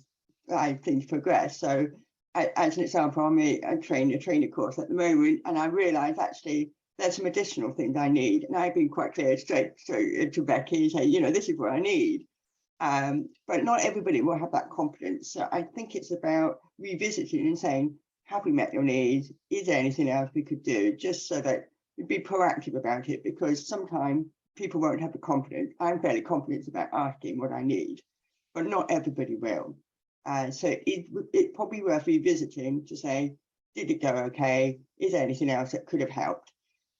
things progress. So as an example, I'm a trainer course at the moment, and I realise actually there's some additional things I need, and I've been quite clear straight to Becky, say, you know, this is what I need. But not everybody will have that confidence. So I think it's about revisiting and saying, have we met your needs? Is there anything else we could do? Just so that you'd be proactive about it, because sometimes people won't have the confidence. I'm fairly confident about asking what I need, but not everybody will. So it's probably worth revisiting to say, did it go okay? Is there anything else that could have helped?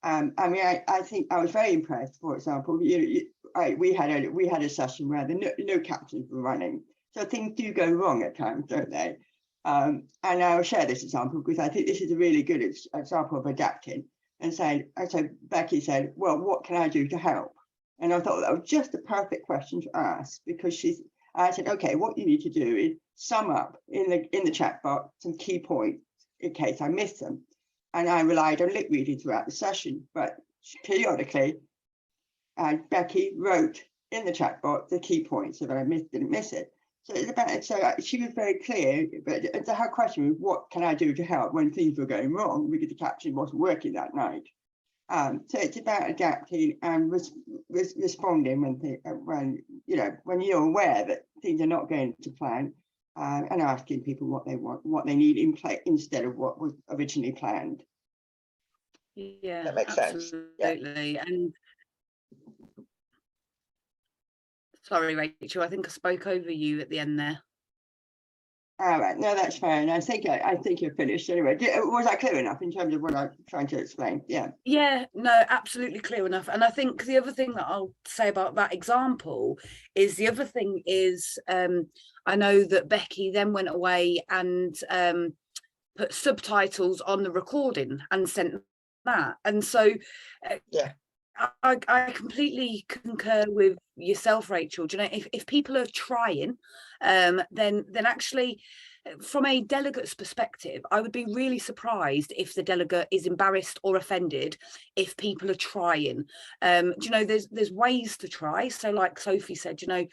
I mean, I think I was very impressed. For example, we had a session where no captains were running, so things do go wrong at times, don't they? And I'll share this example because I think this is a really good example of adapting and saying. So Becky said, "Well, what can I do to help?" And I thought that was just the perfect question to ask, because I said, "Okay, what you need to do is sum up in the chat box some key points in case I missed them." And I relied on lip reading throughout the session, but periodically, Becky wrote in the chat box the key points so that I didn't miss it. So it's about, so she was very clear, but her question was, what can I do to help when things were going wrong because the caption wasn't working that night? So it's about adapting and responding when you're aware that things are not going to plan, and asking people what they want, what they need in play instead of what was originally planned. Yeah, that makes absolutely. sense. And sorry, Rachel, I think I spoke over you at the end there. All right, no, that's fine. I think you're finished anyway. Was I clear enough in terms of what I'm trying to explain? Yeah, no, absolutely clear enough. And I think the other thing that I'll say about that example is I know that Becky then went away and put subtitles on the recording and sent that. And so I completely concur with yourself, Rachel. Do you know, if people are trying, then actually, from a delegate's perspective, I would be really surprised if the delegate is embarrassed or offended if people are trying. Do you know, there's ways to try. So like Sophie said, you know,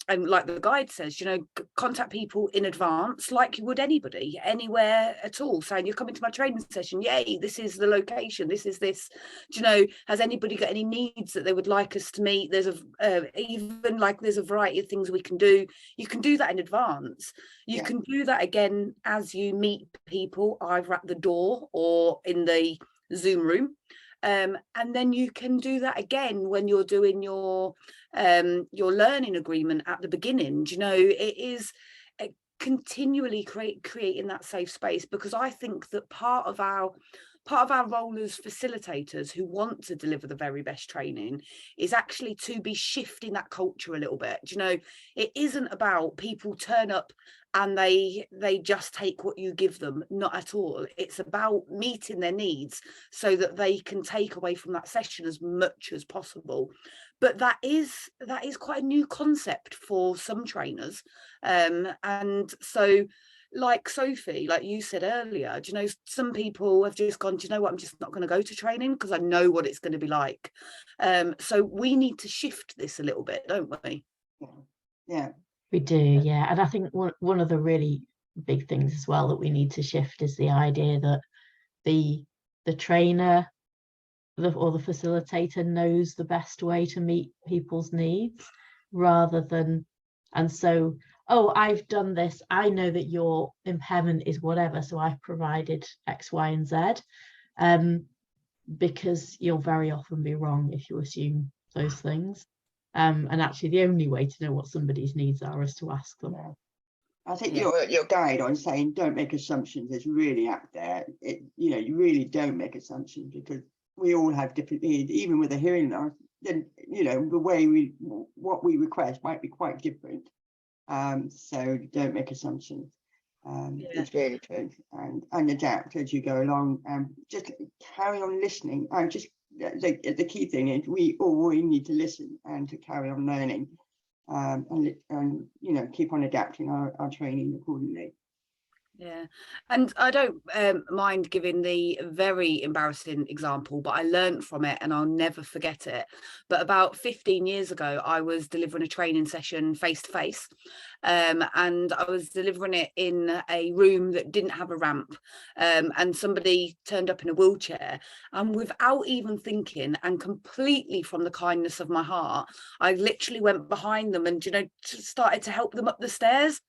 and like the guide says, you know, contact people in advance like you would anybody, anywhere at all, saying you're coming to my training session, yay, this is the location, this is this. Do you know, has anybody got any needs that they would like us to meet? There's even like there's a variety of things we can do. You can do that in advance. You can do that again as you meet people, either at the door or in the Zoom room. And then you can do that again when you're doing your learning agreement at the beginning. You know, it is continually creating that safe space, because I think that part of our role as facilitators who want to deliver the very best training is actually to be shifting that culture a little bit. You know, it isn't about people turn up and they just take what you give them. Not at all. It's about meeting their needs so that they can take away from that session as much as possible. But that is quite a new concept for some trainers, and so, like Sophie, like you said earlier, do you know, some people have just gone, do you know what, I'm just not going to go to training because I know what it's going to be like. So we need to shift this a little bit, don't we? Yeah, we do. Yeah, and I think one of the really big things as well that we need to shift is the idea that the trainer or the facilitator knows the best way to meet people's needs, rather than, and so, oh, I've done this, I know that your impairment is whatever, so I've provided X, Y, and Z, because you'll very often be wrong if you assume those things. And actually the only way to know what somebody's needs are is to ask them. I think your guide on saying don't make assumptions is really out there. You know, you really don't make assumptions, because we all have different needs, even with a hearing loss. Then, you know, the way what we request might be quite different. So don't make assumptions. It's really true, and adapt as you go along, and just carry on listening. The key thing is we all need to listen and to carry on learning, and you know, keep on adapting our training accordingly. Yeah, and I don't mind giving the very embarrassing example, but I learned from it and I'll never forget it. But about 15 years ago, I was delivering a training session face to face, and I was delivering it in a room that didn't have a ramp, and somebody turned up in a wheelchair, and without even thinking and completely from the kindness of my heart, I literally went behind them and, you know, started to help them up the stairs.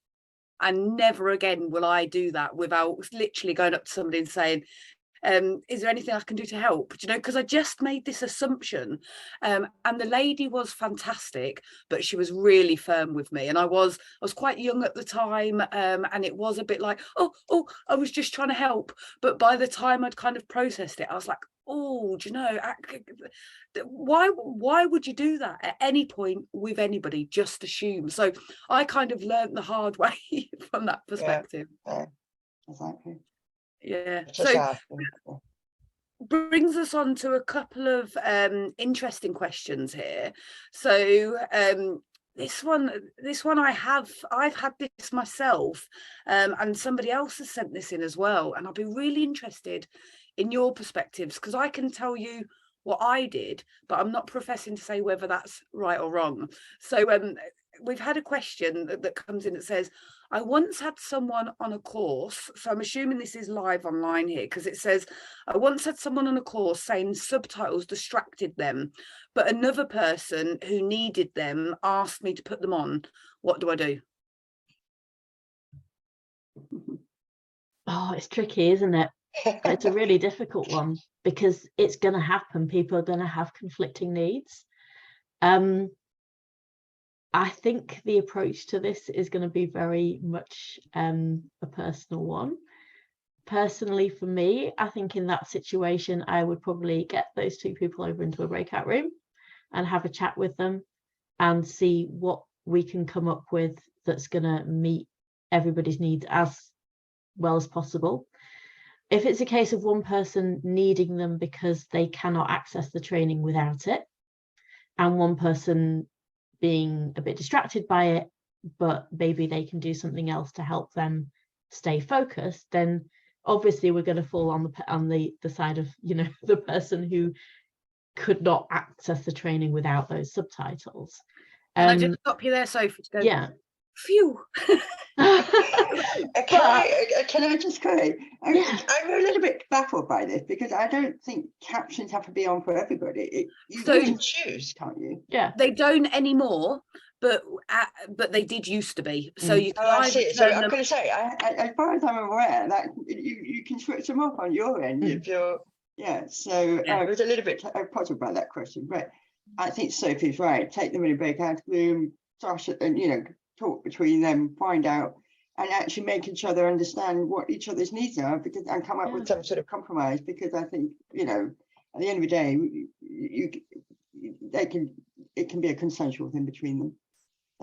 And never again will I do that without literally going up to somebody and saying, is there anything I can do to help? Do you know, because I just made this assumption, and the lady was fantastic, but she was really firm with me, and I was quite young at the time, and it was a bit like, oh, I was just trying to help. But by the time I'd kind of processed it, I was like, oh, do you know, why would you do that at any point with anybody? Just assume. So I kind of learned the hard way from that perspective. Yeah, exactly. Yeah. So brings us on to a couple of interesting questions here. So this one I've had this myself, and somebody else has sent this in as well, and I'll be really interested in your perspectives, because I can tell you what I did, but I'm not professing to say whether that's right or wrong. So we've had a question that comes in that says, I once had someone on a course, so I'm assuming this is live online here, because it says, I once had someone on a course saying subtitles distracted them, but another person who needed them asked me to put them on. What do I do? Oh, it's tricky, isn't it? It's a really difficult one, because it's going to happen. People are going to have conflicting needs. I think the approach to this is going to be very much a personal one. Personally, for me, I think in that situation, I would probably get those two people over into a breakout room and have a chat with them and see what we can come up with that's going to meet everybody's needs as well as possible. If it's a case of one person needing them because they cannot access the training without it, and one person being a bit distracted by it, but maybe they can do something else to help them stay focused, then obviously we're going to fall on the side of, you know, the person who could not access the training without those subtitles. Can I just stop you there, Sophie? To go, yeah. Phew. Can I just query? I'm a little bit baffled by this, because I don't think captions have to be on for everybody. You can choose, can't you? Yeah. They don't anymore, but they did used to be. So you can I see. So I'm going to say, as far as I'm aware, that you can switch them off on your end if you're. Yeah. So I was a little bit puzzled by that question, but I think Sophie's right. Take them in a breakout room, thrash it, and, you know, talk between them, find out, and actually make each other understand what each other's needs are, because and come up with some sort of compromise. Because I think, you know, at the end of the day, it can be a consensual thing between them.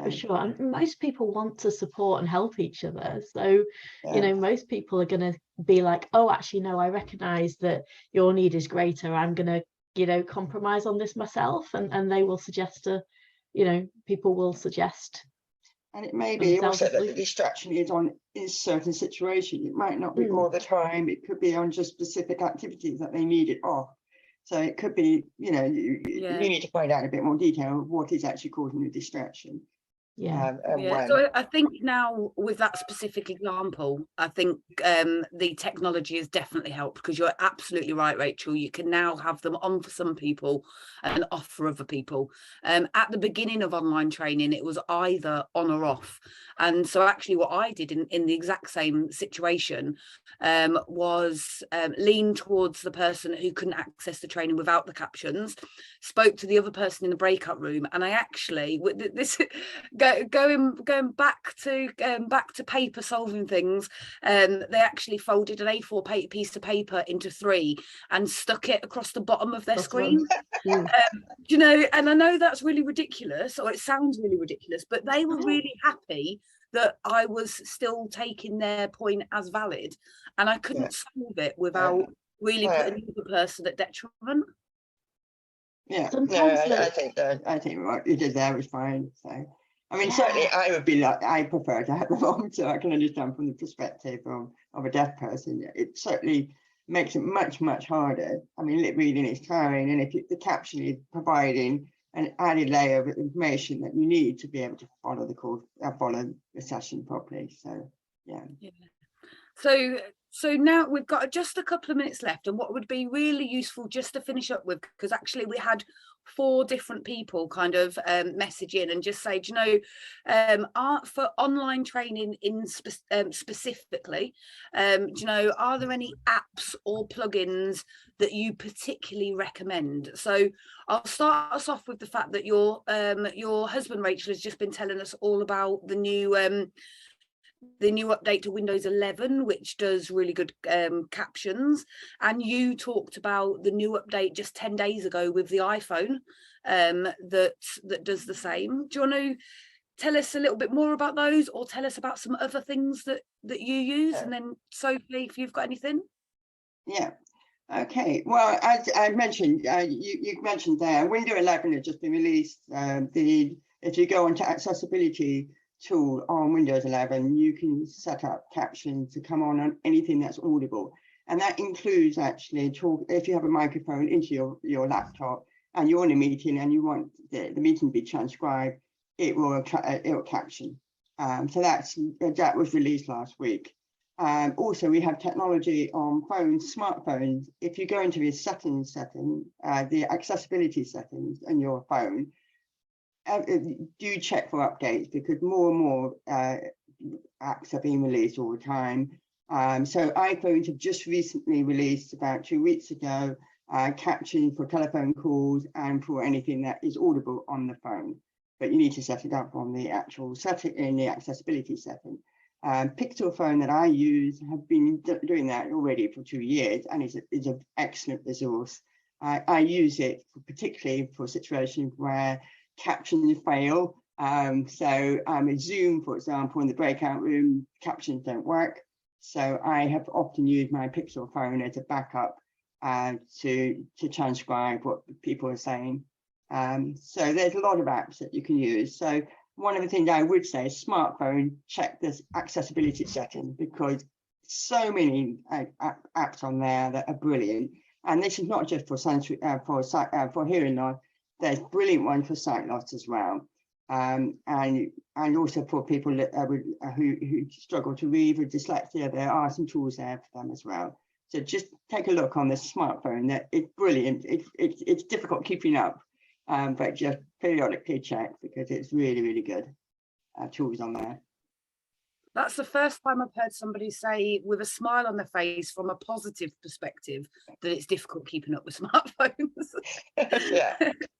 For sure. And most people want to support and help each other. So, you know, most people are going to be like, oh, actually, no, I recognize that your need is greater. I'm going to, you know, compromise on this myself. And they will suggest you know, people will suggest. And it may be also that the distraction is on in certain situations. It might not be all the time. It could be on just specific activities that they need it off. So it could be, you know, you need to find out a bit more detail of what is actually causing the distraction. So I think now with that specific example, I think the technology has definitely helped, because you're absolutely right, Rachel. You can now have them on for some people and off for other people. At the beginning of online training, it was either on or off. And so actually what I did in the exact same situation was lean towards the person who couldn't access the training without the captions, spoke to the other person in the breakout room, and I actually, this going back to paper solving things, they actually folded an A4 piece of paper into 3 and stuck it across the bottom of their screen. You know, and I know that's really ridiculous, or it sounds really ridiculous, but they were really happy that I was still taking their point as valid, and I couldn't solve it without really putting the other person at detriment. Yeah, sometimes I think what you did there was fine. So I mean, certainly I would be like, I prefer to have them on, so I can understand from the perspective of a deaf person. It certainly makes it much harder. I mean, lip reading is tiring, and if the caption is providing an added layer of information that you need to be able to follow the course, follow the session properly. So yeah. So now we've got just a couple of minutes left, and what would be really useful just to finish up with, because actually we had 4 different people kind of message in and just say, do you know, for online training in specifically, do you know, are there any apps or plugins that you particularly recommend? So I'll start us off with the fact that your husband Rachel has just been telling us all about the new update to Windows 11, which does really good captions, and you talked about the new update just 10 days ago with the iPhone that does the same. Do you want to tell us a little bit more about those, or tell us about some other things that you use? And then Sophie, if you've got anything. Yeah. Okay. Well, as I mentioned, you mentioned there, Windows 11 has just been released. If you go onto accessibility tool on Windows 11, you can set up captions to come on anything that's audible, and that includes actually if you have a microphone into your laptop and you're in a meeting and you want the meeting to be transcribed, it will caption. So that was released last week. Also, we have technology on phones, smartphones. If you go into the settings, the accessibility settings on your phone, do check for updates, because more and more apps are being released all the time. So iPhones have just recently released, about 2 weeks ago, captioning for telephone calls and for anything that is audible on the phone. But you need to set it up on the actual setting in the accessibility setting. Pixel phone that I use have been doing that already for 2 years, and is an excellent resource. I use it particularly for situations where captions fail. So in Zoom, for example, in the breakout room, captions don't work. So I have often used my Pixel phone as a backup to transcribe what people are saying. So there's a lot of apps that you can use. So one of the things I would say is smartphone, check this accessibility setting, because so many apps on there that are brilliant. And this is not just for hearing loss. There's brilliant ones for sight loss as well, and also for people that who struggle to read with dyslexia. There are some tools there for them as well. So just take a look on the smartphone. That it's brilliant. It's difficult keeping up, but just periodically check, because it's really good tools on there. That's the first time I've heard somebody say with a smile on their face, from a positive perspective, that it's difficult keeping up with smartphones. Yeah,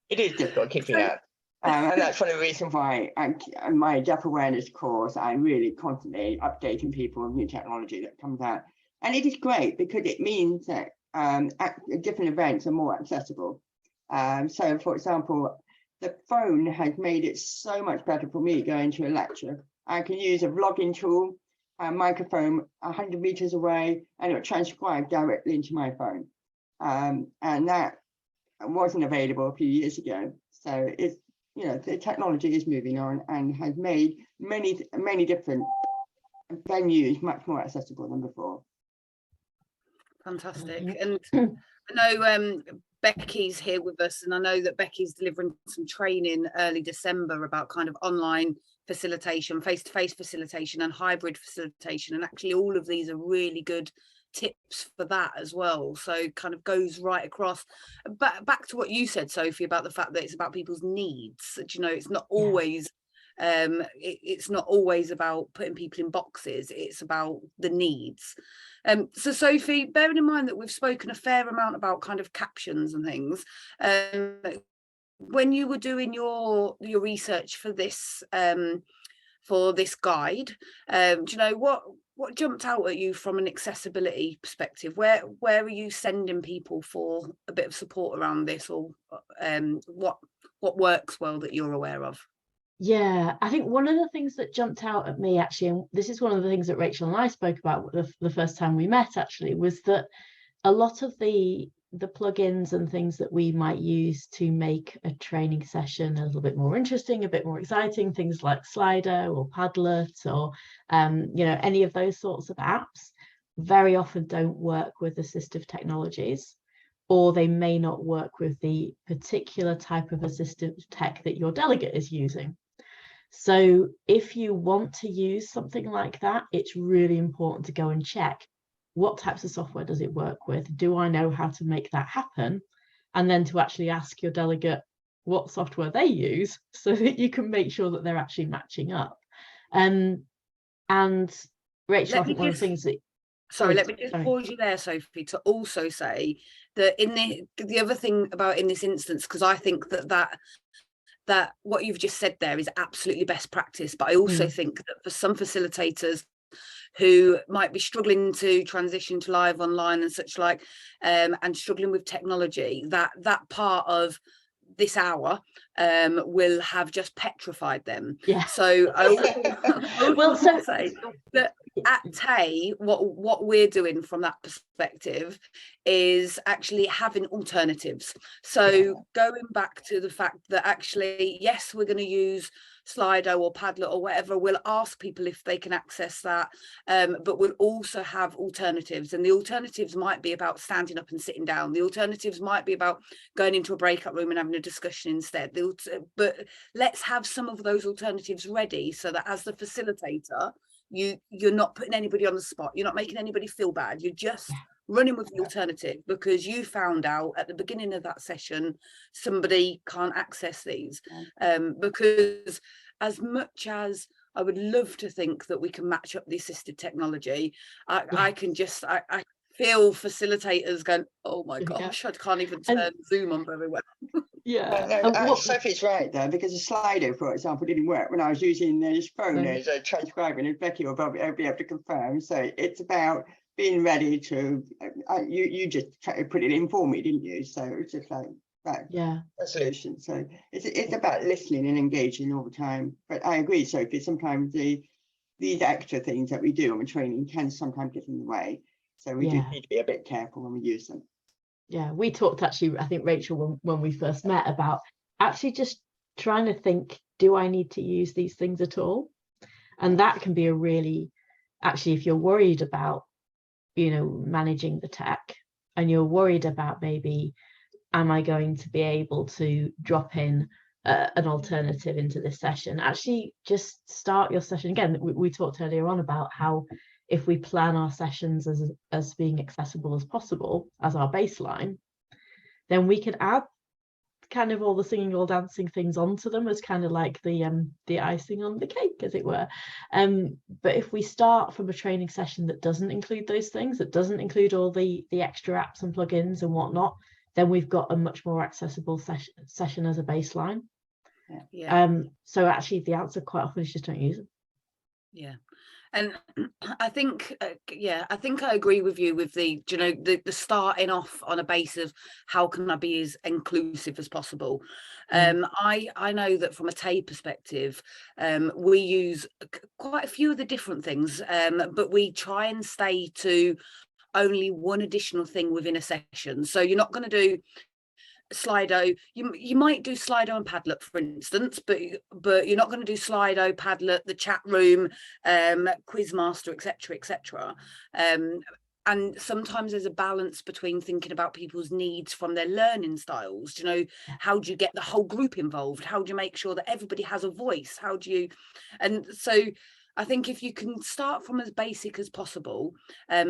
it is difficult keeping up. And that's one of the reasons why in my deaf awareness course, I'm really constantly updating people on new technology that comes out. And it is great, because it means that different events are more accessible. So, for example, the phone has made it so much better for me going to a lecture. I can use a vlogging tool, a microphone 100 meters away, and it'll transcribe directly into my phone. And that wasn't available a few years ago. So it's, you know, the technology is moving on and has made many different venues much more accessible than before. Fantastic. And I know Becky's here with us, and I know that Becky's delivering some training early December about kind of online facilitation, face-to-face facilitation and hybrid facilitation, and actually all of these are really good tips for that as well. So kind of goes right across. But back to what you said, Sophie, about the fact that it's about people's needs. You know, it's not always it's not always about putting people in boxes, it's about the needs. So Sophie, bearing in mind that we've spoken a fair amount about kind of captions and things, when you were doing your research for this guide, do you know what jumped out at you from an accessibility perspective? Where are you sending people for a bit of support around this, or what works well that you're aware of? Yeah, I think one of the things that jumped out at me, actually, and this is one of the things that Rachel and I spoke about the first time we met, actually, was that a lot of the the plugins and things that we might use to make a training session a little bit more interesting, a bit more exciting, things like Slido or Padlet or you know, any of those sorts of apps, very often don't work with assistive technologies, or they may not work with the particular type of assistive tech that your delegate is using. So if you want to use something like that, it's really important to go and check, what types of software does it work with? Do I know how to make that happen? And then to actually ask your delegate what software they use, so that you can make sure that they're actually matching up. And Rachel, I think one of the things that... Sorry, let me just pause you there, Sophie, to also say that in the other thing about in this instance, because I think that what you've just said there is absolutely best practice, but I also think that for some facilitators who might be struggling to transition to live online and such like, and struggling with technology, that part of this hour will have just petrified them. Yeah. So I will say that at TAE, what we're doing from that perspective is actually having alternatives. So going back to the fact that actually, yes, we're going to use Slido or Padlet or whatever, we'll ask people if they can access that, but we'll also have alternatives, and the alternatives might be about standing up and sitting down. The alternatives might be about going into a breakout room and having a discussion instead. But let's have some of those alternatives ready, so that as the facilitator, you're not putting anybody on the spot, you're not making anybody feel bad, you're just running with the alternative because you found out at the beginning of that session somebody can't access these. Because as much as I would love to think that we can match up the assisted technology, I feel facilitators going, oh my gosh, I can't even turn Zoom on very well. Sophie's right there, because the Slido, for example, didn't work when I was using this phone as a transcriber, and Becky will probably be able to confirm. So it's about being ready to, you just put it in for me, didn't you? So it's just like that, a solution. So it's about listening and engaging all the time. But I agree, Sophie, sometimes these extra things that we do on the training can sometimes get in the way. So we do need to be a bit careful when we use them. Yeah, we talked actually, I think, Rachel, when we first met, about actually just trying to think, do I need to use these things at all? And that can be a really, actually, if you're worried about, you know, managing the tech, and you're worried about maybe, am I going to be able to drop in an alternative into this session? Actually, just start your session. Again, we talked earlier on about how if we plan our sessions as being accessible as possible as our baseline, then we can add kind of all the singing or dancing things onto them as kind of like the icing on the cake, as it were. But if we start from a training session that doesn't include those things, that doesn't include all the extra apps and plugins and whatnot, then we've got a much more accessible session as a baseline. So actually the answer quite often is just don't use them. And I think, I think I agree with you with the starting off on a base of how can I be as inclusive as possible. I know that from a TAE perspective, we use quite a few of the different things, but we try and stay to only one additional thing within a session. So you're not going to do Slido, you might do Slido and Padlet, for instance, but you're not going to do Slido, Padlet, the chat room, Quizmaster, etc. And sometimes there's a balance between thinking about people's needs from their learning styles. You know, how do you get the whole group involved? How do you make sure that everybody has a voice? How do you, and so I think if you can start from as basic as possible,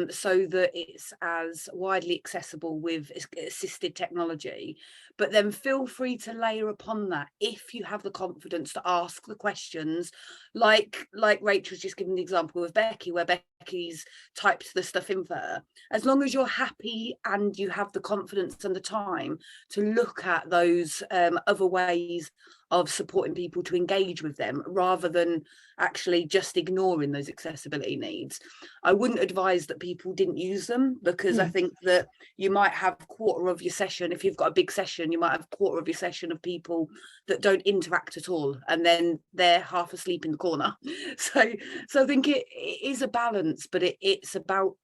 so that it's as widely accessible with assisted technology, but then feel free to layer upon that if you have the confidence to ask the questions, like Rachel's just given the example of Becky, where Becky's typed the stuff in for her. As long as you're happy and you have the confidence and the time to look at those other ways of supporting people to engage with them, rather than actually just ignoring those accessibility needs. I wouldn't advise that people didn't use them, because I think that you might have a quarter of your session, if you've got a big session, you might have a quarter of your session of people that don't interact at all, and then they're half asleep in the corner. So I think it is a balance, but it's about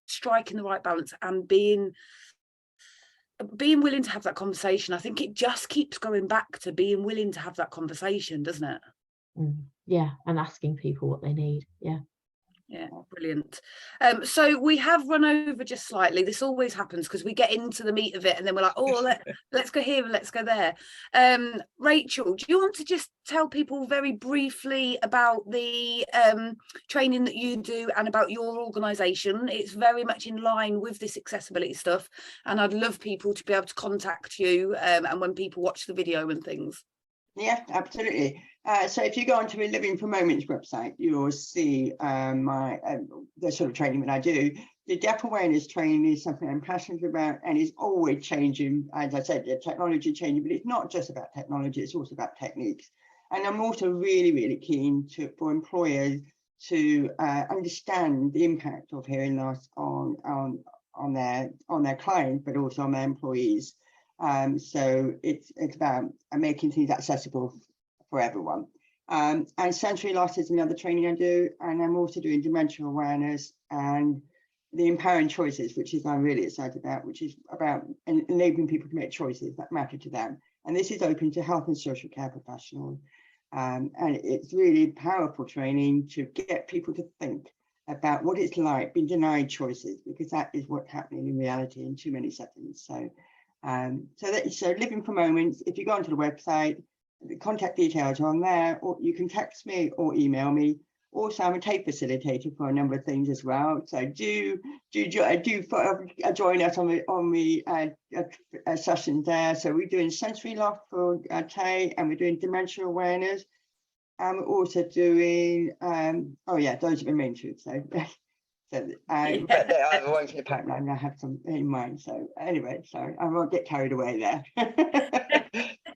striking the right balance and being being willing to have that conversation, I think it just keeps going back to being willing to have that conversation, doesn't it? Yeah, and asking people what they need. Yeah, brilliant. So we have run over just slightly. This always happens because we get into the meat of it and then we're like, oh, let's go here and let's go there. Rachel, do you want to just tell people very briefly about the training that you do and about your organisation? It's very much in line with this accessibility stuff, and I'd love people to be able to contact you and when people watch the video and things. Yeah, absolutely. So if you go onto the Living for Moments website, you'll see the sort of training that I do. The deaf awareness training is something I'm passionate about, and is always changing. As I said, the technology changing, but it's not just about technology, it's also about techniques. And I'm also really, really keen for employers to understand the impact of hearing loss on their clients, but also on their employees. So it's about making things accessible for everyone. And sensory loss is another training I do, and I'm also doing dementia awareness and the empowering choices, which is I'm really excited about, which is about enabling people to make choices that matter to them. And this is open to health and social care professionals. And it's really powerful training to get people to think about what it's like being denied choices, because that is what's happening in reality in too many settings. So Living for Moments, if you go onto the website, the contact details are on there, or you can text me or email me. Also, I'm a tape facilitator for a number of things as well. So do join us on the sessions there. So we're doing sensory loss for Tay, and we're doing dementia awareness. And we're also doing those are the main two. So but I won't for the pipeline. I have some in mind. So anyway, sorry, I won't get carried away there.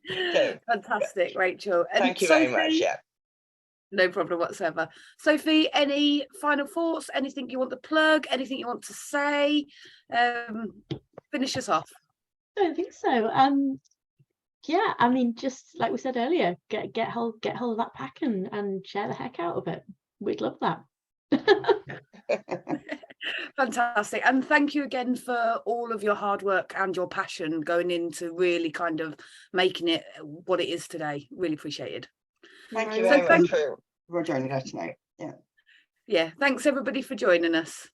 So, fantastic, Rachel. And thank you very much. Yeah. No problem whatsoever. Sophie, any final thoughts? Anything you want to plug? Anything you want to say? Finish us off. I don't think so. Yeah, I mean, just like we said earlier, get hold of that pack and share the heck out of it. We'd love that. Fantastic. And thank you again for all of your hard work and your passion going into really kind of making it what it is today. Really appreciated. Thank you very much for joining us tonight. Yeah. Thanks everybody for joining us.